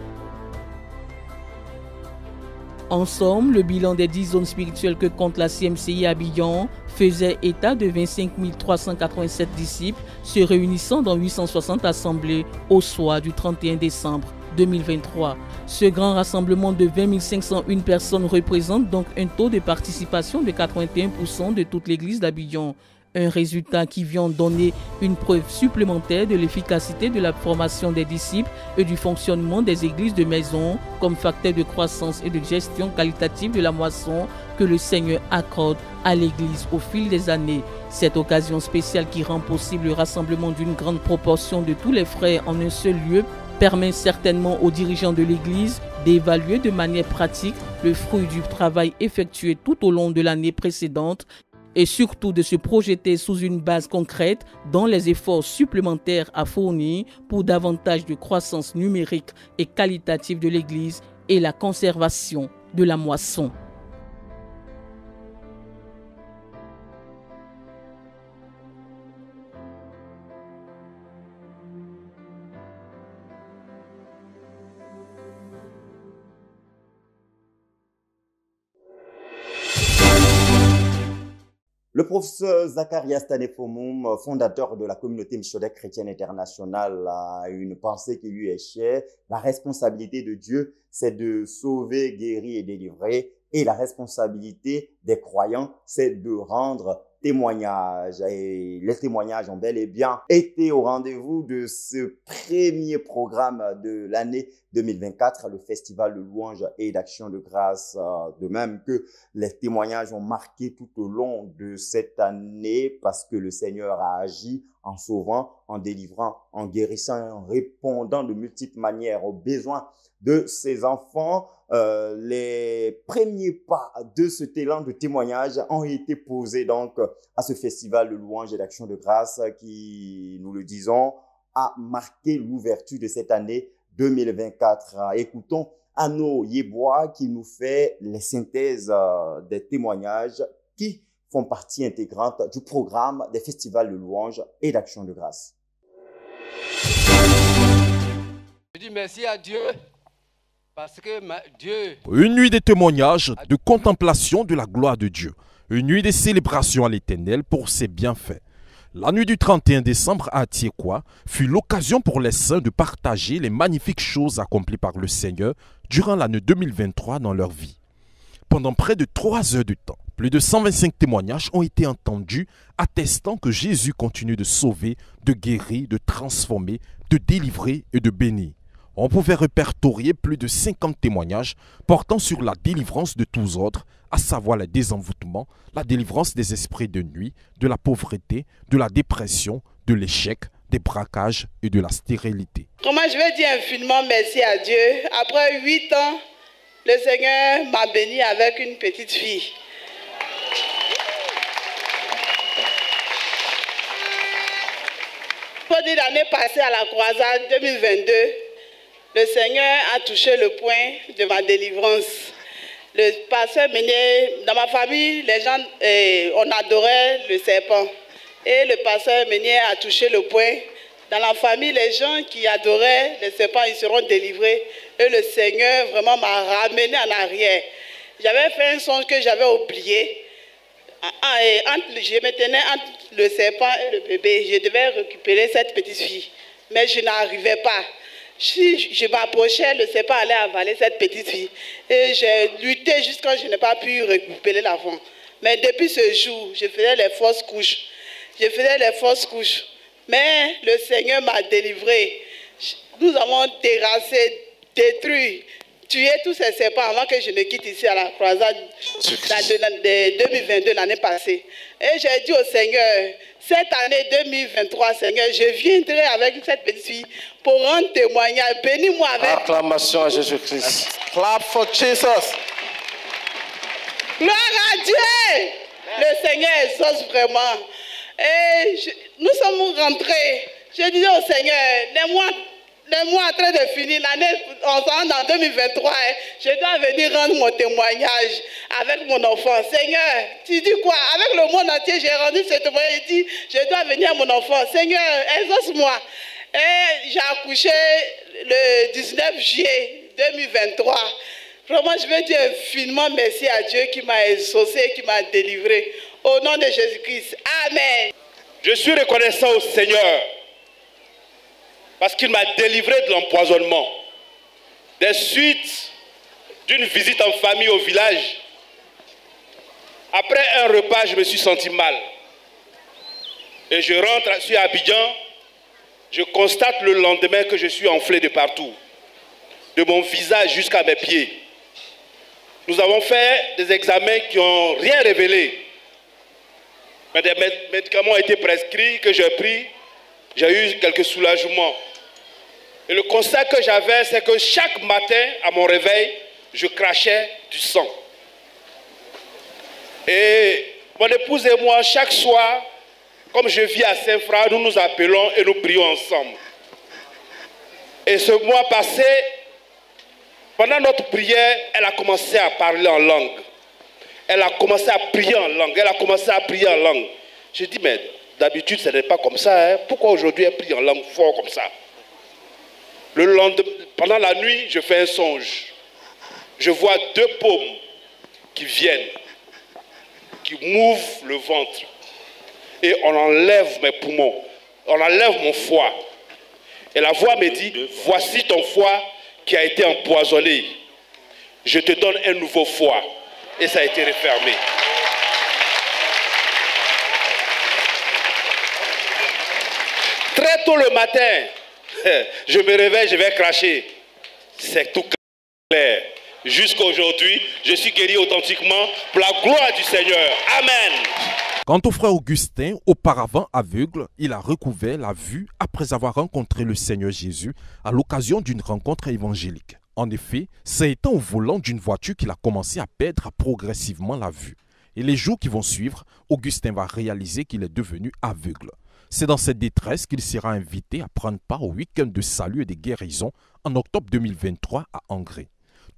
En somme, le bilan des 10 zones spirituelles que compte la CMCI Abidjan faisait état de 25 387 disciples se réunissant dans 860 assemblées au soir du 31 décembre 2023. Ce grand rassemblement de 20 501 personnes représente donc un taux de participation de 81% de toute l'église d'Abidjan. Un résultat qui vient donner une preuve supplémentaire de l'efficacité de la formation des disciples et du fonctionnement des églises de maison comme facteur de croissance et de gestion qualitative de la moisson que le Seigneur accorde à l'église au fil des années. Cette occasion spéciale qui rend possible le rassemblement d'une grande proportion de tous les frères en un seul lieu permet certainement aux dirigeants de l'Église d'évaluer de manière pratique le fruit du travail effectué tout au long de l'année précédente et surtout de se projeter sous une base concrète dans les efforts supplémentaires à fournir pour davantage de croissance numérique et qualitative de l'Église et la conservation de la moisson. Le professeur Zacharias Tanefomoum, fondateur de la communauté missionnaire chrétienne internationale, a une pensée qui lui est chère. La responsabilité de Dieu, c'est de sauver, guérir et délivrer. Et la responsabilité des croyants, c'est de rendre témoignage. Et les témoignages ont bel et bien été au rendez-vous de ce premier programme de l'année 2024, le Festival de louanges et d'action de grâce. De même que les témoignages ont marqué tout au long de cette année parce que le Seigneur a agi en sauvant, en délivrant, en guérissant, en répondant de multiples manières aux besoins de ses enfants. Les premiers pas de cet élan de témoignage ont été posés donc à ce festival de louanges et d'action de grâce qui, nous le disons, a marqué l'ouverture de cette année 2024. Écoutons Anno Yeboah qui nous fait les synthèses des témoignages qui font partie intégrante du programme des festivals de louanges et d'action de grâce. Je dis merci à Dieu. Parce que Dieu... Une nuit de témoignages, de contemplation de la gloire de Dieu. Une nuit de célébration à l'Éternel pour ses bienfaits. La nuit du 31 décembre à Atiekwa fut l'occasion pour les saints de partager les magnifiques choses accomplies par le Seigneur durant l'année 2023 dans leur vie. Pendant près de 3 heures de temps, plus de 125 témoignages ont été entendus attestant que Jésus continue de sauver, de guérir, de transformer, de délivrer et de bénir. On pouvait répertorier plus de 50 témoignages portant sur la délivrance de tous ordres, à savoir le désenvoûtement, la délivrance des esprits de nuit, de la pauvreté, de la dépression, de l'échec, des braquages et de la stérilité. Comment je vais dire infiniment merci à Dieu. Après 8 ans, le Seigneur m'a béni avec une petite fille. Pour dire l'année passée à la croisade 2022, le Seigneur a touché le point de ma délivrance. Le pasteur Meunier, dans ma famille, les gens, on adorait le serpent. Et le pasteur Meunier a touché le point. Dans la famille, les gens qui adoraient le serpent, ils seront délivrés. Et le Seigneur vraiment m'a ramené en arrière. J'avais fait un songe que j'avais oublié. Je me tenais entre le serpent et le bébé. Je devais récupérer cette petite fille. Mais je n'arrivais pas. Si je m'approchais, le serpent allait avaler cette petite fille. Et j'ai lutté jusqu'à ce que je n'ai pas pu récupérer l'enfant. Mais depuis ce jour, je faisais les fausses couches. Mais le Seigneur m'a délivré. Nous avons terrassé, détruit, tué tous ces serpents avant que je ne quitte ici à la croisade de 2022, l'année passée. Et j'ai dit au Seigneur, cette année 2023, Seigneur, je viendrai avec cette petite fille pour rendre témoignage. Bénis-moi avec... Acclamation à Jésus-Christ. Clap for Jesus. Gloire à Dieu. Le Seigneur exauce vraiment. Et nous sommes rentrés. Je disais au Seigneur, les mois en train de finir, l'année, on s'en dans 2023, je dois venir rendre mon témoignage avec mon enfant. Seigneur, tu dis quoi? Avec le monde entier, j'ai rendu ce témoignage. Je dis, je dois venir à mon enfant. Seigneur, exauce-moi. Et j'ai accouché le 19 juillet 2023. Vraiment, je veux dire infiniment merci à Dieu qui m'a exaucé, qui m'a délivré. Au nom de Jésus-Christ. Amen. Je suis reconnaissant au Seigneur parce qu'il m'a délivré de l'empoisonnement. Des suites d'une visite en famille au village. Après un repas, je me suis senti mal. Et je rentre sur Abidjan. Je constate le lendemain que je suis enflé de partout. De mon visage jusqu'à mes pieds. Nous avons fait des examens qui n'ont rien révélé. Mais des médicaments ont été prescrits, que j'ai pris. J'ai eu quelques soulagements. Et le constat que j'avais, c'est que chaque matin, à mon réveil, je crachais du sang. Et mon épouse et moi, chaque soir, comme je vis à Saint-Fra, nous nous appelons et nous prions ensemble. Et ce mois passé, pendant notre prière, elle a commencé à parler en langue. Elle a commencé à prier en langue. Elle a commencé à prier en langue. Je dis, mais d'habitude, ce n'est pas comme ça. Hein? Pourquoi aujourd'hui elle prie en langue fort comme ça? Le lendemain, pendant la nuit, je fais un songe. Je vois deux paumes qui viennent, qui m'ouvrent le ventre. Et on enlève mes poumons. On enlève mon foie. Et la voix me dit, voici ton foie qui a été empoisonné. Je te donne un nouveau foie. Et ça a été refermé. Très tôt le matin, je me réveille, je vais cracher. C'est tout clair. Jusqu'à aujourd'hui, je suis guéri authentiquement pour la gloire du Seigneur. Amen. Quant au frère Augustin, auparavant aveugle, il a recouvert la vue après avoir rencontré le Seigneur Jésus à l'occasion d'une rencontre évangélique. En effet, c'est étant au volant d'une voiture qu'il a commencé à perdre progressivement la vue. Et les jours qui vont suivre, Augustin va réaliser qu'il est devenu aveugle. C'est dans cette détresse qu'il sera invité à prendre part au week-end de salut et de guérison en octobre 2023 à Angré.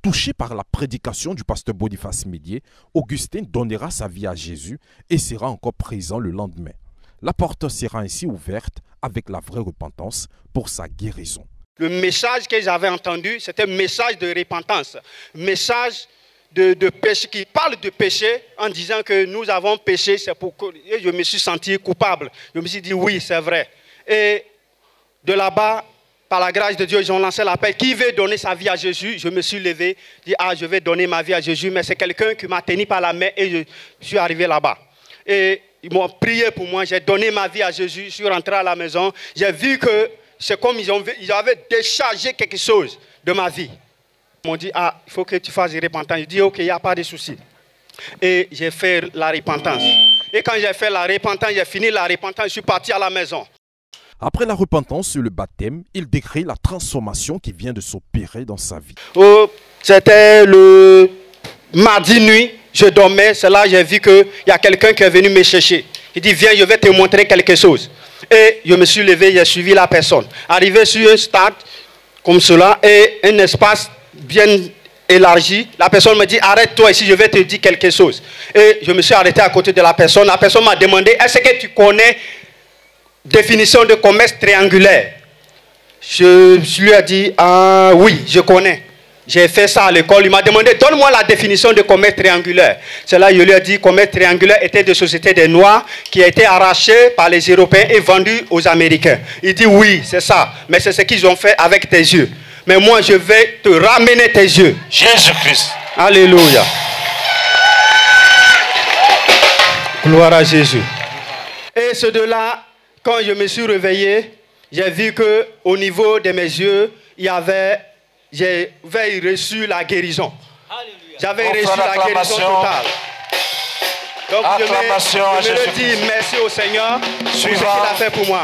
Touché par la prédication du pasteur Boniface Médier, Augustin donnera sa vie à Jésus et sera encore présent le lendemain. La porte sera ainsi ouverte avec la vraie repentance pour sa guérison. Le message que j'avais entendu, c'était un message de repentance, message de péché, qui parle de péché en disant que nous avons péché, c'est pour que et je me suis senti coupable. Je me suis dit oui, c'est vrai. Et de là-bas, par la grâce de Dieu, ils ont lancé l'appel. Qui veut donner sa vie à Jésus? Je me suis levé, dit ah, je vais donner ma vie à Jésus, mais c'est quelqu'un qui m'a tenu par la main et je suis arrivé là-bas. Et ils m'ont prié pour moi, j'ai donné ma vie à Jésus, je suis rentré à la maison, j'ai vu que c'est comme ils avaient déchargé quelque chose de ma vie. Ils m'ont dit, ah, il faut que tu fasses repentance. Je dis, ok, il n'y a pas de souci. Et j'ai fait la repentance. Et quand j'ai fait la repentance, j'ai fini la repentance, je suis parti à la maison. Après la repentance et le baptême, il décrit la transformation qui vient de s'opérer dans sa vie. Oh, c'était le mardi nuit, je dormais, c'est là que j'ai vu qu'il y a quelqu'un qui est venu me chercher. Il dit, viens, je vais te montrer quelque chose. Et je me suis levé, j'ai suivi la personne. Arrivé sur un stade comme cela et un espace bien élargi, la personne me dit, arrête-toi ici, je vais te dire quelque chose. Et je me suis arrêté à côté de la personne. La personne m'a demandé, est-ce que tu connais définition de commerce triangulaire? Je lui ai dit, ah oui, je connais. J'ai fait ça à l'école. Il m'a demandé, donne-moi la définition de commerce triangulaire. C'est là que je lui ai dit, commerce triangulaire était des sociétés des Noirs qui a été arrachées par les Européens et vendues aux Américains. Il dit, oui, c'est ça. Mais c'est ce qu'ils ont fait avec tes yeux. Mais moi, je vais te ramener tes yeux. Jésus-Christ. Alléluia. Gloire à Jésus. Et ce de là, quand je me suis réveillé, j'ai vu qu'au niveau de mes yeux, j'avais reçu la guérison. J'avais reçu la guérison totale. Donc je me dis merci au Seigneur pour ce qu'il a fait pour moi.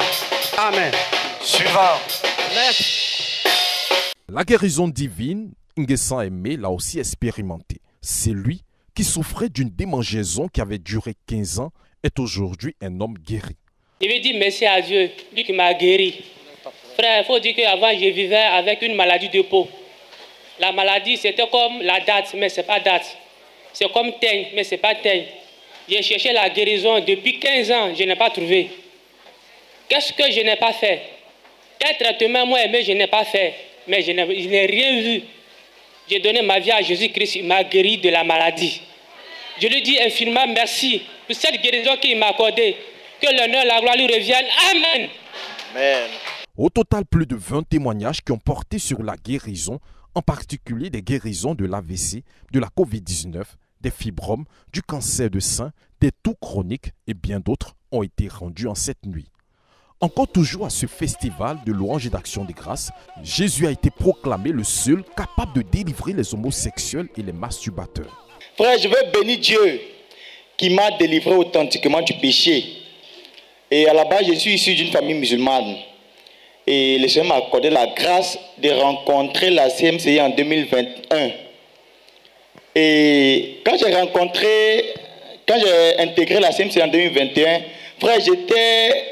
Amen. Suivant. La guérison divine, Nguessan Aimé l'a aussi expérimenté. C'est lui qui souffrait d'une démangeaison qui avait duré 15 ans, est aujourd'hui un homme guéri. Je veux dire merci à Dieu, lui qui m'a guéri. Frère, il faut dire qu'avant, je vivais avec une maladie de peau. La maladie, c'était comme la date, mais ce n'est pas date. C'est comme teigne, mais ce n'est pas teigne. J'ai cherché la guérison depuis 15 ans, je n'ai pas trouvé. Qu'est-ce que je n'ai pas fait? Quel traitement moi-même je n'ai pas fait? Mais je n'ai rien vu. J'ai donné ma vie à Jésus-Christ, il m'a guéri de la maladie. Je lui dis infiniment merci pour cette guérison qu'il m'a accordée. Que l'honneur et la gloire lui reviennent. Amen. Amen. Au total, plus de 20 témoignages qui ont porté sur la guérison, en particulier des guérisons de l'AVC, de la COVID-19, des fibromes, du cancer de sein, des toux chroniques et bien d'autres ont été rendus en cette nuit. Encore toujours à ce festival de louange et d'action de grâce, Jésus a été proclamé le seul capable de délivrer les homosexuels et les masturbateurs. Frère, je veux bénir Dieu qui m'a délivré authentiquement du péché. Et à la base, je suis issu d'une famille musulmane. Et le Seigneur m'a accordé la grâce de rencontrer la CMCI en 2021. Et quand j'ai intégré la CMCI en 2021, frère, j'étais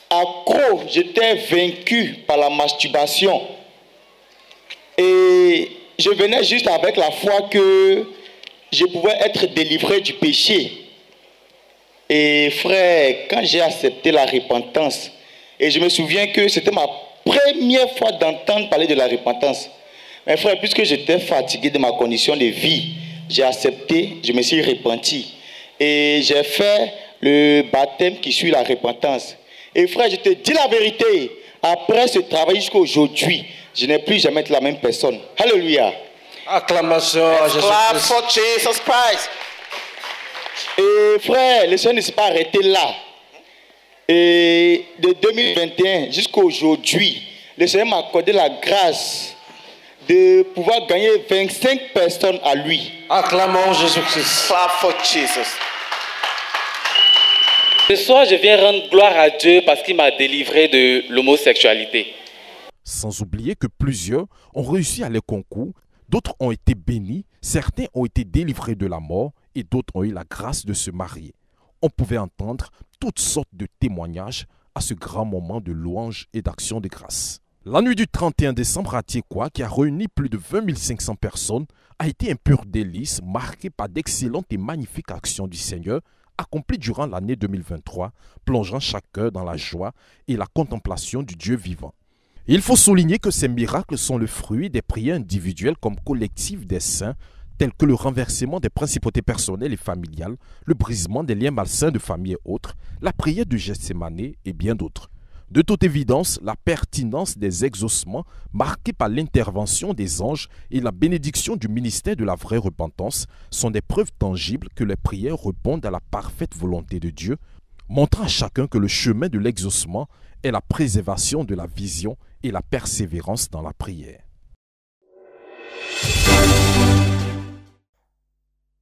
accro, j'étais vaincu par la masturbation. Et je venais juste avec la foi que je pouvais être délivré du péché. Et frère, quand j'ai accepté la repentance, et je me souviens que c'était ma première fois d'entendre parler de la repentance. Mais frère, puisque j'étais fatigué de ma condition de vie, j'ai accepté, je me suis repenti. Et j'ai fait le baptême qui suit la repentance. Et frère, je te dis la vérité, après ce travail jusqu'à aujourd'hui, je n'ai plus jamais été la même personne. Alléluia. Acclamation à Jesus Christ. Et frère, le Seigneur ne s'est pas arrêté là. Et de 2021 jusqu'à aujourd'hui, le Seigneur m'a accordé la grâce de pouvoir gagner 25 personnes à lui. Acclamons Jésus-Christ. Clap for Jesus. Ce soir, je viens rendre gloire à Dieu parce qu'il m'a délivré de l'homosexualité. Sans oublier que plusieurs ont réussi à les concours, d'autres ont été bénis, certains ont été délivrés de la mort et d'autres ont eu la grâce de se marier. On pouvait entendre toutes sortes de témoignages à ce grand moment de louange et d'action de grâce. La nuit du 31 décembre à Tiekwa, qui a réuni plus de 20 500 personnes, a été un pur délice marqué par d'excellentes et magnifiques actions du Seigneur accomplies durant l'année 2023, plongeant chacun dans la joie et la contemplation du Dieu vivant. Il faut souligner que ces miracles sont le fruit des prières individuelles comme collectives des saints, tels que le renversement des principautés personnelles et familiales, le brisement des liens malsains de famille et autres, la prière de Gethsémane et bien d'autres. De toute évidence, la pertinence des exaucements marqués par l'intervention des anges et la bénédiction du ministère de la vraie repentance sont des preuves tangibles que les prières répondent à la parfaite volonté de Dieu, montrant à chacun que le chemin de l'exaucement est la préservation de la vision et la persévérance dans la prière.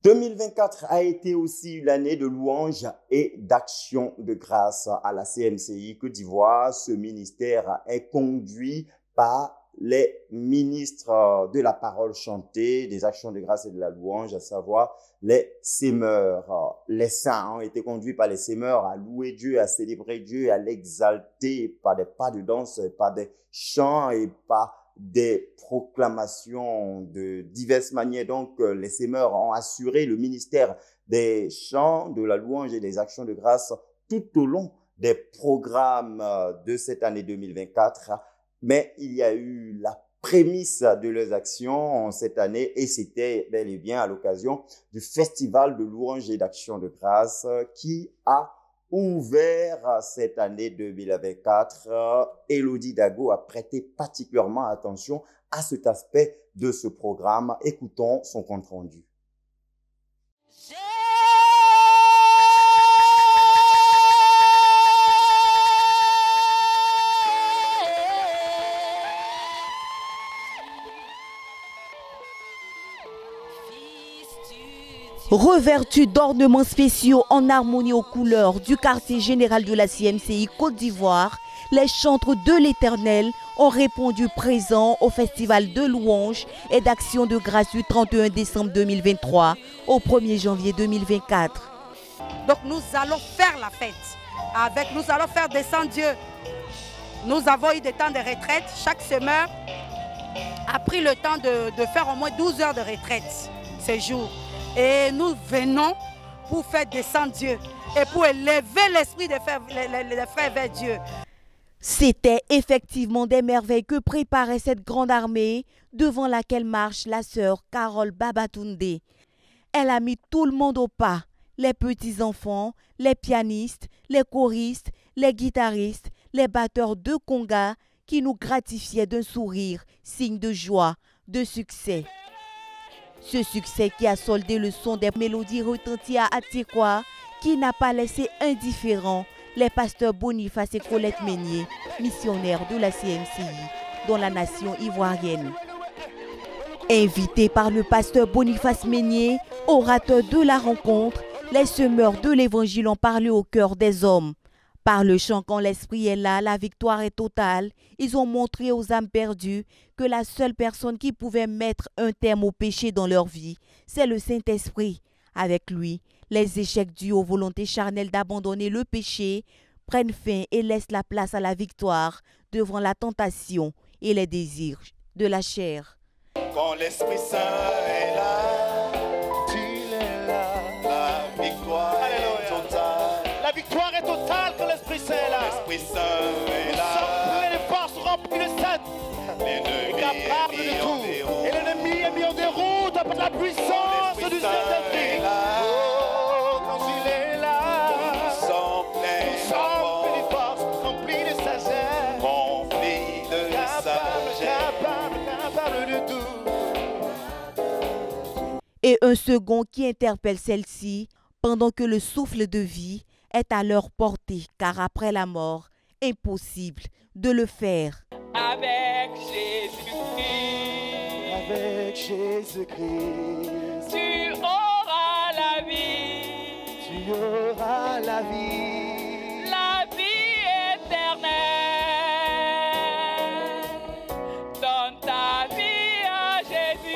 2024 a été aussi l'année de louange et d'action de grâce à la CMCI Côte d'Ivoire. Ce ministère est conduit par les ministres de la parole chantée, des actions de grâce et de la louange, à savoir les sémeurs. Les saints ont été conduits par les sémeurs à louer Dieu, à célébrer Dieu, à l'exalter par des pas de danse, par des chants et par des proclamations de diverses manières. Donc, les sémeurs ont assuré le ministère des chants, de la louange et des actions de grâce tout au long des programmes de cette année 2024. Mais il y a eu la prémisse de leurs actions cette année et c'était bel et bien à l'occasion du festival de louange et d'action de grâce qui a ouvert cette année 2024. Élodie Dago a prêté particulièrement attention à cet aspect de ce programme. Écoutons son compte rendu. Revêtus d'ornements spéciaux en harmonie aux couleurs du quartier général de la CMCI Côte d'Ivoire, les chantres de l'Éternel ont répondu présents au festival de louanges et d'action de grâce du 31 décembre 2023 au 1er janvier 2024. Donc nous allons faire la fête. Nous allons faire descendre Dieu. Nous avons eu des temps de retraite. Chaque semeur a pris le temps de faire au moins 12 heures de retraite ces jours. Et nous venons pour faire descendre Dieu et pour élever l'esprit des frères vers Dieu. C'était effectivement des merveilles que préparait cette grande armée devant laquelle marche la sœur Carole Babatunde. Elle a mis tout le monde au pas, les petits-enfants, les pianistes, les choristes, les guitaristes, les batteurs de conga qui nous gratifiaient d'un sourire, signe de joie, de succès. Ce succès qui a soldé le son des mélodies retenties à Tiekwa, qui n'a pas laissé indifférents les pasteurs Boniface et Colette Meunier, missionnaires de la CMCI dans la nation ivoirienne. Invités par le pasteur Boniface Meunier, orateur de la rencontre, les semeurs de l'évangile ont parlé au cœur des hommes. Par le chant quand l'Esprit est là, la victoire est totale. Ils ont montré aux âmes perdues que la seule personne qui pouvait mettre un terme au péché dans leur vie, c'est le Saint-Esprit. Avec lui, les échecs dus aux volontés charnelles d'abandonner le péché prennent fin et laissent la place à la victoire devant la tentation et les désirs de la chair. Quand l'Esprit Saint est là, il est là, la victoire est totale. La victoire est totale quand l'Esprit Saint est là. L'Esprit Saint est là. Nous sommes pleins de force, remplis de saints. L'ennemi capable de tout. Et l'ennemi est mis en déroute par la puissance du Saint-Esprit. Oh, quand il est là, nous sommes pleins de force, remplis de sagesse. Remplis de sagesse. Capable de tout. Et un second qui interpelle celle-ci pendant que le souffle de vie est à leur portée, car après la mort, impossible de le faire. Avec Jésus-Christ, avec Jésus-Christ, tu auras la vie, tu auras la vie éternelle. Donne ta vie à Jésus.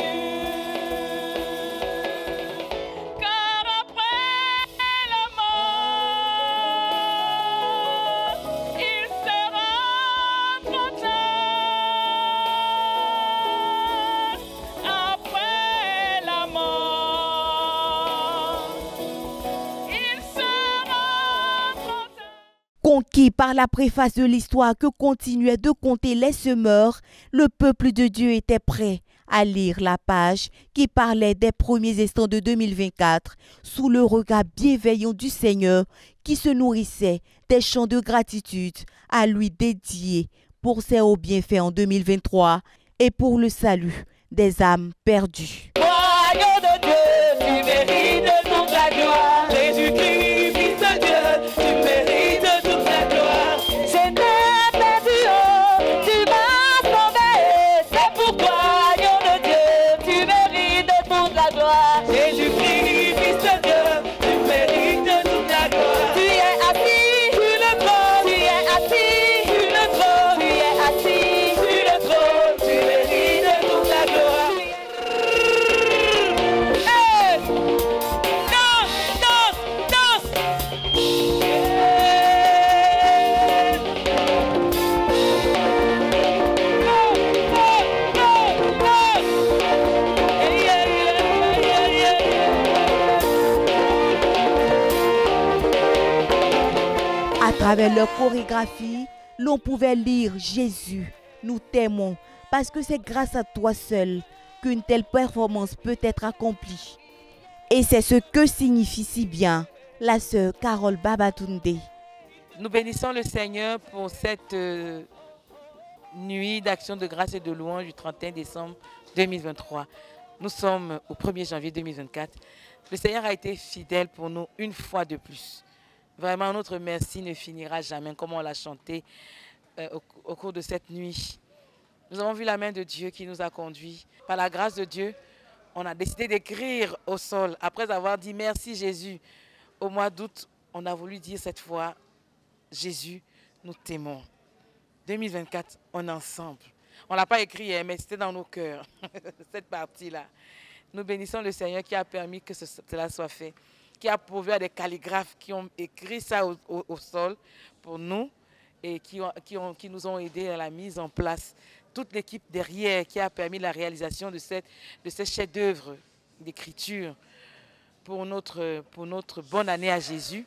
Conquis par la préface de l'histoire que continuaient de compter les semeurs, le peuple de Dieu était prêt à lire la page qui parlait des premiers instants de 2024 sous le regard bienveillant du Seigneur qui se nourrissait des chants de gratitude à lui dédiés pour ses hauts bienfaits en 2023 et pour le salut des âmes perdues. Royaume de Dieu, tu mérites toute la gloire. Jésus-Christ, Fils de Dieu, tu mérites toute la gloire. J'étais perdu, oh, tu m'as sauvé. C'est pourquoi, Royaume de Dieu, tu mérites toute la gloire. Jésus-Christ, Fils de Dieu, tu mérites toute la gloire. Tu es assis sur le trône, tu es assis sur le trône, tu es assis sur le trône, tu mérites toute la gloire. À travers leur chorégraphie, l'on pouvait lire « Jésus, nous t'aimons » parce que c'est grâce à toi seul qu'une telle performance peut être accomplie. Et c'est ce que signifie si bien la sœur Carole Babatunde. Nous bénissons le Seigneur pour cette nuit d'action de grâce et de louange du 31 décembre 2023. Nous sommes au 1er janvier 2024. Le Seigneur a été fidèle pour nous une fois de plus. Vraiment, notre merci ne finira jamais, comme on l'a chanté au cours de cette nuit. Nous avons vu la main de Dieu qui nous a conduits. Par la grâce de Dieu, on a décidé d'écrire au sol. Après avoir dit merci Jésus, au mois d'août, on a voulu dire cette fois, Jésus, nous t'aimons. 2024, on est ensemble. On ne l'a pas écrit, mais c'était dans nos cœurs, cette partie-là. Nous bénissons le Seigneur qui a permis que cela soit fait, qui a pourvu à des calligraphes qui ont écrit ça au sol pour nous et qui nous ont aidés à la mise en place. Toute l'équipe derrière qui a permis la réalisation de ce chef-d'œuvre d'écriture pour notre bonne année à Jésus.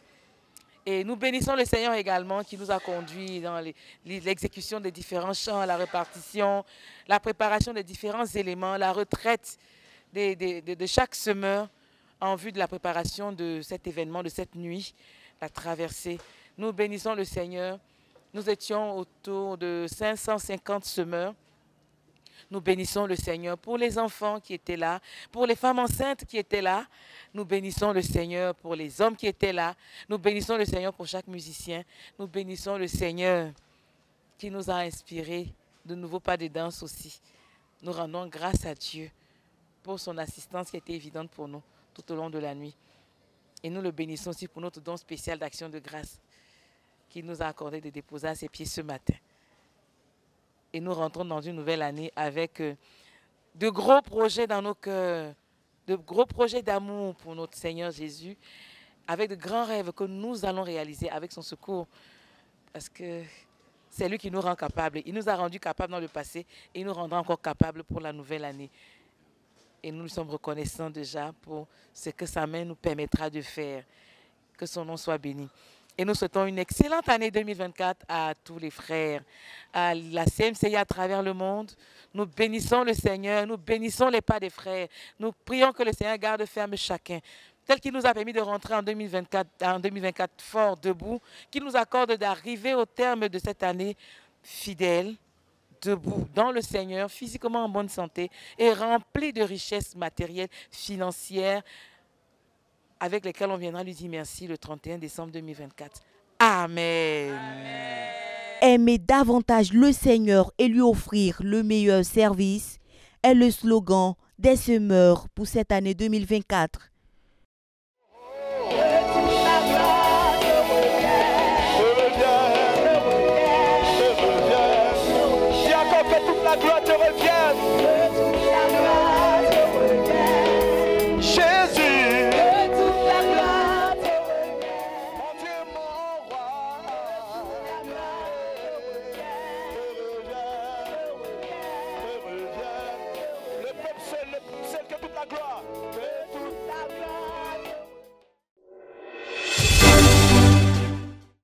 Et nous bénissons le Seigneur également qui nous a conduits dans l'exécution des différents chants, la répartition, la préparation des différents éléments, la retraite de chaque semeur en vue de la préparation de cet événement, de cette nuit, la traversée. Nous bénissons le Seigneur. Nous étions autour de 550 semeurs. Nous bénissons le Seigneur pour les enfants qui étaient là, pour les femmes enceintes qui étaient là. Nous bénissons le Seigneur pour les hommes qui étaient là. Nous bénissons le Seigneur pour chaque musicien. Nous bénissons le Seigneur qui nous a inspiré de nouveaux pas de danse aussi. Nous rendons grâce à Dieu pour son assistance qui était évidente pour nous tout au long de la nuit. Et nous le bénissons aussi pour notre don spécial d'action de grâce qu'il nous a accordé de déposer à ses pieds ce matin. Et nous rentrons dans une nouvelle année avec de gros projets dans nos cœurs, de gros projets d'amour pour notre Seigneur Jésus, avec de grands rêves que nous allons réaliser avec son secours. Parce que c'est lui qui nous rend capables. Il nous a rendus capables dans le passé et il nous rendra encore capables pour la nouvelle année. Et nous sommes reconnaissants déjà pour ce que sa main nous permettra de faire. Que son nom soit béni. Et nous souhaitons une excellente année 2024 à tous les frères, à la CMCI à travers le monde. Nous bénissons le Seigneur, nous bénissons les pas des frères. Nous prions que le Seigneur garde ferme chacun, tel qu'il nous a permis de rentrer en 2024 fort, debout, qu'il nous accorde d'arriver au terme de cette année fidèle, debout, dans le Seigneur, physiquement en bonne santé et rempli de richesses matérielles, financières, avec lesquels on viendra lui dire merci le 31 décembre 2024. Amen. Amen. Aimer davantage le Seigneur et lui offrir le meilleur service est le slogan des semeurs pour cette année 2024. La gloire te revienne. Jésus. Que toute la gloire te revienne. Mon Dieu, mon roi. Que toute la gloire te revienne. Le peuple seul, que toute la gloire. Que toute la gloire.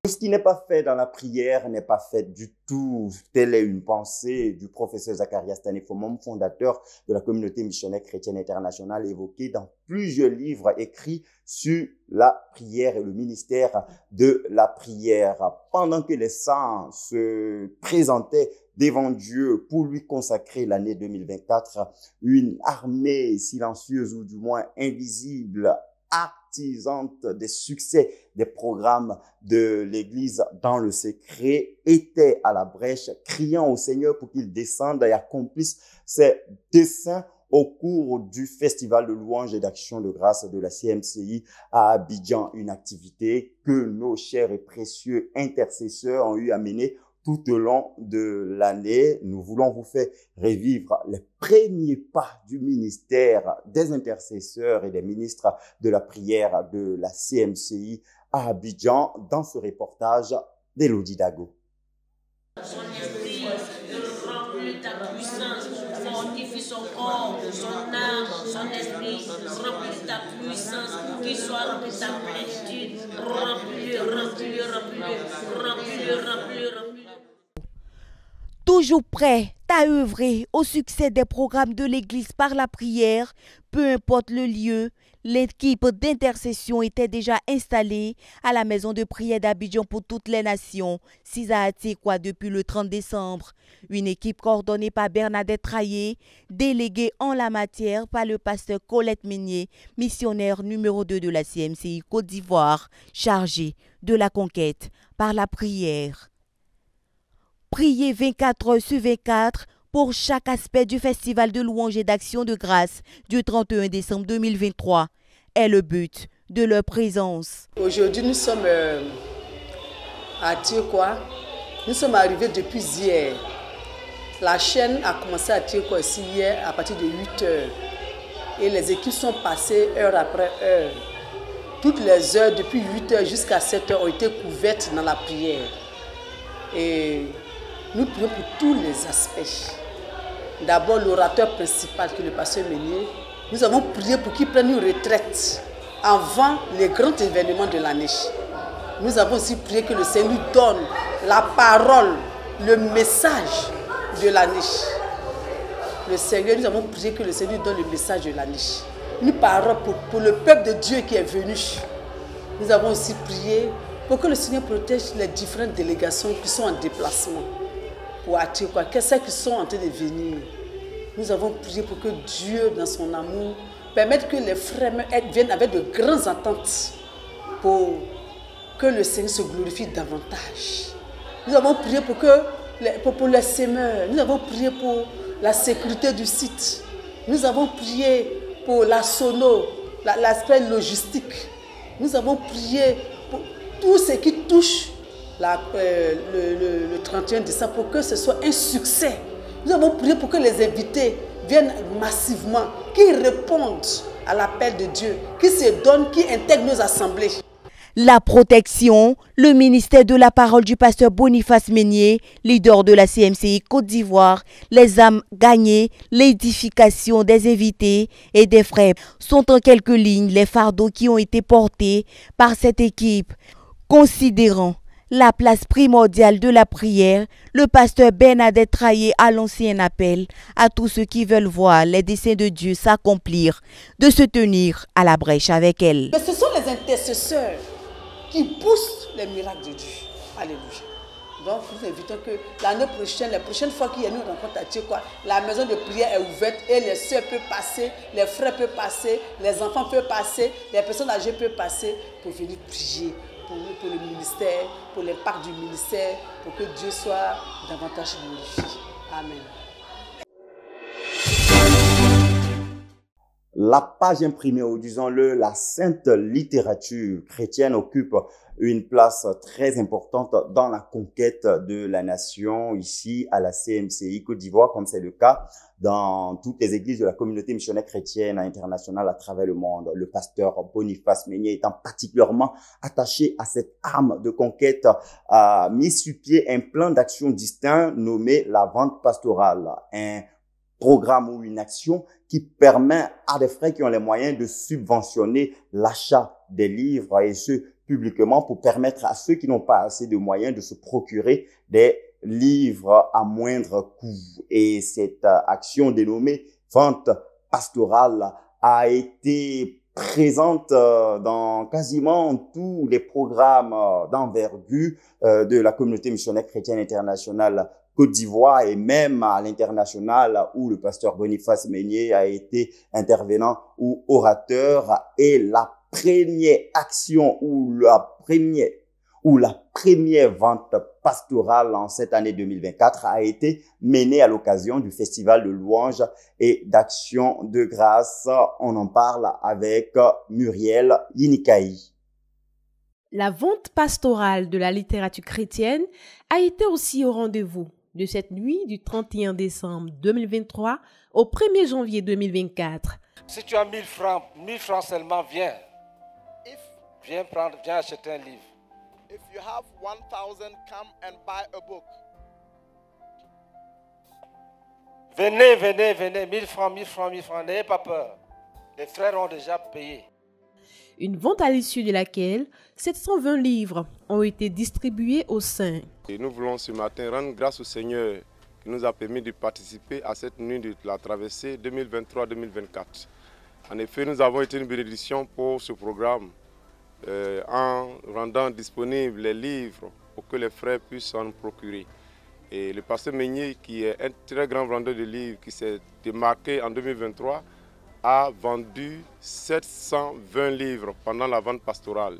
Tout ce qui n'est pas fait dans la prière n'est pas fait du tout. Telle est une pensée du professeur Zacharias Tanefomom, fondateur de la communauté missionnaire chrétienne internationale, évoquée dans plusieurs livres écrits sur la prière et le ministère de la prière. Pendant que les saints se présentaient devant Dieu pour lui consacrer l'année 2024, une armée silencieuse ou du moins invisible, artisante des succès des programmes de l'Église dans le secret, était à la brèche, criant au Seigneur pour qu'il descende et accomplisse ses desseins au cours du festival de louanges et d'action de grâce de la CMCI à Abidjan, une activité que nos chers et précieux intercesseurs ont eu à mener tout au long de l'année. Nous voulons vous faire revivre les premiers pas du ministère des intercesseurs et des ministres de la prière de la CMCI à Abidjan dans ce reportage d'Elodie Dago. Son esprit remplit ta puissance, fortifie son corps, son âme, son esprit, remplit ta puissance, qu'il soit rempli de ta plénitude, remplis-le. Toujours prêt à œuvrer au succès des programmes de l'Église par la prière, peu importe le lieu, l'équipe d'intercession était déjà installée à la maison de prière d'Abidjan pour toutes les nations, Sisa Atikwa, depuis le 30 décembre. Une équipe coordonnée par Bernadette Traillé, déléguée en la matière par le pasteur Colette Meunier, missionnaire numéro 2 de la CMCI Côte d'Ivoire, chargée de la conquête par la prière. Priez 24 heures sur 24 pour chaque aspect du festival de louanges et d'action de grâce du 31 décembre 2023 est le but de leur présence. Aujourd'hui, nous sommes à Tiekwa. Nous sommes arrivés depuis hier. La chaîne a commencé à Tiekwa ici hier à partir de 8 heures. Et les équipes sont passées heure après heure. Toutes les heures, depuis 8 heures jusqu'à 7 heures, ont été couvertes dans la prière. Et nous prions pour tous les aspects. D'abord, l'orateur principal, qui est le pasteur Meunier, nous avons prié pour qu'il prenne une retraite avant les grands événements de l'année. Nous avons aussi prié que le Seigneur nous donne la parole, le message de l'année. Le Seigneur, nous avons prié que le Seigneur nous donne le message de l'année. Une parole pour le peuple de Dieu qui est venu. Nous avons aussi prié pour que le Seigneur protège les différentes délégations qui sont en déplacement. Pour attirer quoi, qu'est-ce qui sont en train de venir. Nous avons prié pour que Dieu, dans son amour, permette que les frères viennent avec de grandes attentes pour que le Seigneur se glorifie davantage. Nous avons prié pour les semeurs, nous avons prié pour la sécurité du site, nous avons prié pour la sono, l'aspect logistique, nous avons prié pour tout ce qui touche le 31 décembre pour que ce soit un succès. Nous avons prié pour que les invités viennent massivement, qu'ils répondent à l'appel de Dieu, qu'ils se donnent, qu'ils intègrent nos assemblées. La protection, le ministère de la parole du pasteur Boniface Meunier, leader de la CMCI Côte d'Ivoire, les âmes gagnées, l'édification des invités et des frères sont en quelques lignes les fardeaux qui ont été portés par cette équipe. Considérant la place primordiale de la prière, le pasteur Bernadette Traillé a lancé un appel à tous ceux qui veulent voir les desseins de Dieu s'accomplir, de se tenir à la brèche avec elle. Mais ce sont les intercesseurs qui poussent les miracles de Dieu. Alléluia. Donc nous invitons que l'année prochaine, la prochaine fois qu'il y a une rencontre à Tchekwa, la maison de prière est ouverte et les soeurs peuvent passer, les frères peuvent passer, les enfants peuvent passer, les personnes âgées peuvent passer pour venir prier pour le ministère, pour l'impact du ministère, pour que Dieu soit davantage glorifié. Amen. La page imprimée, ou disons-le, la sainte littérature chrétienne occupe une place très importante dans la conquête de la nation ici à la CMCI Côte d'Ivoire, comme c'est le cas dans toutes les églises de la communauté missionnaire chrétienne internationale à travers le monde. Le pasteur Boniface Meunier étant particulièrement attaché à cette arme de conquête a mis sur pied un plan d'action distinct nommé la vente pastorale, un programme ou une action qui permet à des frères qui ont les moyens de subventionner l'achat des livres et ce publiquement pour permettre à ceux qui n'ont pas assez de moyens de se procurer des livres à moindre coût. Et cette action dénommée vente pastorale a été présente dans quasiment tous les programmes d'envergure de la communauté missionnaire chrétienne internationale Côte d'Ivoire et même à l'international où le pasteur Boniface Meunier a été intervenant ou orateur. Et la première action ou la première vente pastorale en cette année 2024 a été menée à l'occasion du festival de louanges et d'action de grâce. On en parle avec Muriel Yinikaï. La vente pastorale de la littérature chrétienne a été aussi au rendez-vous de cette nuit du 31 décembre 2023 au 1er janvier 2024. Si tu as 1000 francs seulement, viens. Viens acheter un livre. If you have 1,000, come and buy a book. Venez, 1000 francs, n'ayez pas peur. Les frères ont déjà payé. Une vente à l'issue de laquelle 720 livres ont été distribués aux saints. Et nous voulons ce matin rendre grâce au Seigneur qui nous a permis de participer à cette nuit de la traversée 2023-2024. En effet, nous avons été une bénédiction pour ce programme en rendant disponibles les livres pour que les frères puissent s'en procurer. Et le pasteur Meunier, qui est un très grand vendeur de livres, qui s'est démarqué en 2023, a vendu 720 livres pendant la vente pastorale.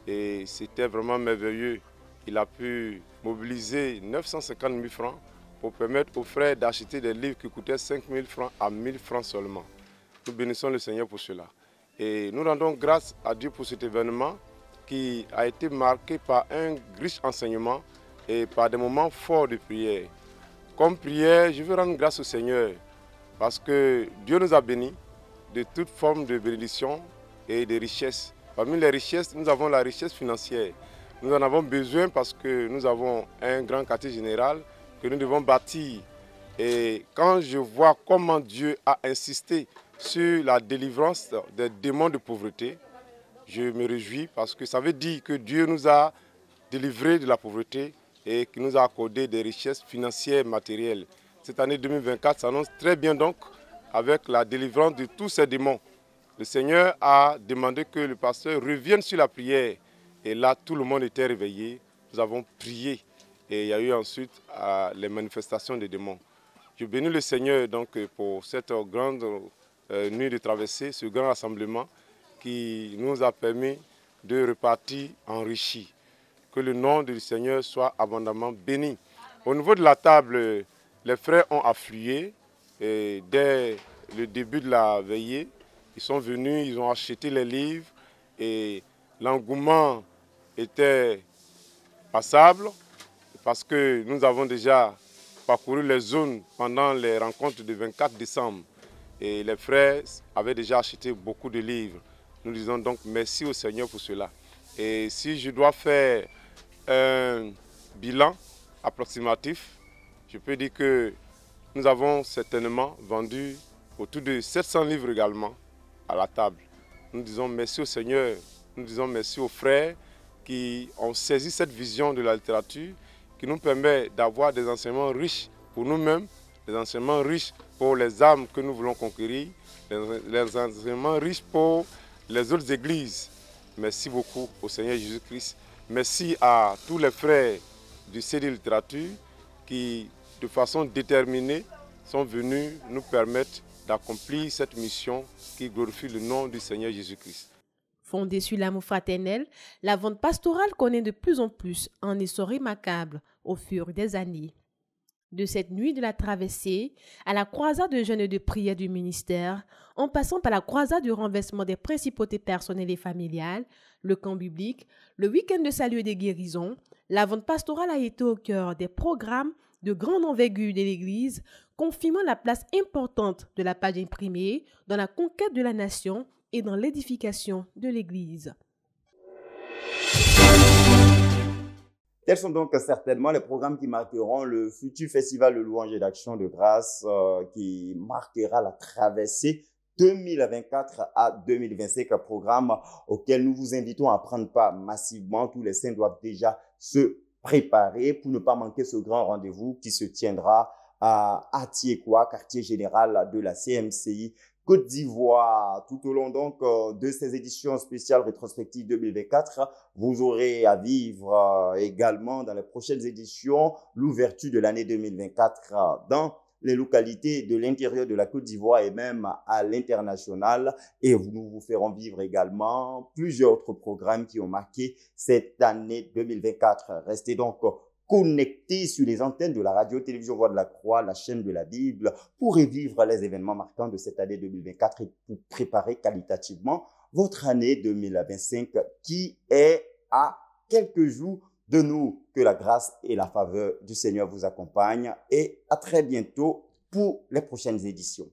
Et c'était vraiment merveilleux. Il a pu mobiliser 950 000 francs pour permettre aux frères d'acheter des livres qui coûtaient 5 000 francs à 1 000 francs seulement. Nous bénissons le Seigneur pour cela. Et nous rendons grâce à Dieu pour cet événement qui a été marqué par un riche enseignement et par des moments forts de prière. Comme prière, je veux rendre grâce au Seigneur parce que Dieu nous a bénis de toute forme de bénédiction et de richesse. Parmi les richesses, nous avons la richesse financière. Nous en avons besoin parce que nous avons un grand quartier général que nous devons bâtir. Et quand je vois comment Dieu a insisté sur la délivrance des démons de pauvreté, je me réjouis parce que ça veut dire que Dieu nous a délivrés de la pauvreté et qu'il nous a accordé des richesses financières, matérielles. Cette année 2024 s'annonce très bien donc avec la délivrance de tous ces démons. Le Seigneur a demandé que le pasteur revienne sur la prière. Et là, tout le monde était réveillé. Nous avons prié. Et il y a eu ensuite les manifestations des démons. Je bénis le Seigneur donc pour cette grande nuit de traversée, ce grand rassemblement qui nous a permis de repartir enrichis. Que le nom du Seigneur soit abondamment béni. Au niveau de la table, les frères ont afflué et dès le début de la veillée. Ils sont venus, ils ont acheté les livres et l'engouement était passable parce que nous avons déjà parcouru les zones pendant les rencontres du 24 décembre et les frères avaient déjà acheté beaucoup de livres. Nous disons donc merci au Seigneur pour cela. Et si je dois faire un bilan approximatif, je peux dire que nous avons certainement vendu autour de 700 livres également à la table. Nous disons merci au Seigneur, nous disons merci aux frères qui ont saisi cette vision de la littérature qui nous permet d'avoir des enseignements riches pour nous-mêmes, des enseignements riches pour les âmes que nous voulons conquérir, des enseignements riches pour les autres églises. Merci beaucoup au Seigneur Jésus-Christ. Merci à tous les frères du CD Littérature qui, de façon déterminée, sont venus nous permettre d'accomplir cette mission qui glorifie le nom du Seigneur Jésus-Christ. Fondée sur l'amour fraternel, la vente pastorale connaît de plus en plus un essor remarquable au fur des années. De cette nuit de la traversée à la croisade de jeûne et de prière du ministère, en passant par la croisade du renversement des principautés personnelles et familiales, le camp biblique, le week-end de salut et de guérison, la vente pastorale a été au cœur des programmes de grande envergure de l'Église, confirmant la place importante de la page imprimée dans la conquête de la nation et dans l'édification de l'Église. Tels sont donc certainement les programmes qui marqueront le futur festival de louange et d'action de grâce qui marquera la traversée 2024 à 2025, un programme auquel nous vous invitons à prendre part massivement. Tous les saints doivent déjà se préparer pour ne pas manquer ce grand rendez-vous qui se tiendra à Atiekwa, quartier général de la CMCI Côte d'Ivoire. Tout au long donc de ces éditions spéciales rétrospectives 2024, vous aurez à vivre également dans les prochaines éditions l'ouverture de l'année 2024 dans les localités de l'intérieur de la Côte d'Ivoire et même à l'international. Et nous vous ferons vivre également plusieurs autres programmes qui ont marqué cette année 2024. Restez donc connectés sur les antennes de la radio-télévision Voix de la Croix, la chaîne de la Bible, pour revivre les événements marquants de cette année 2024 et pour préparer qualitativement votre année 2025 qui est à quelques jours de nous. Que la grâce et la faveur du Seigneur vous accompagnent et à très bientôt pour les prochaines éditions.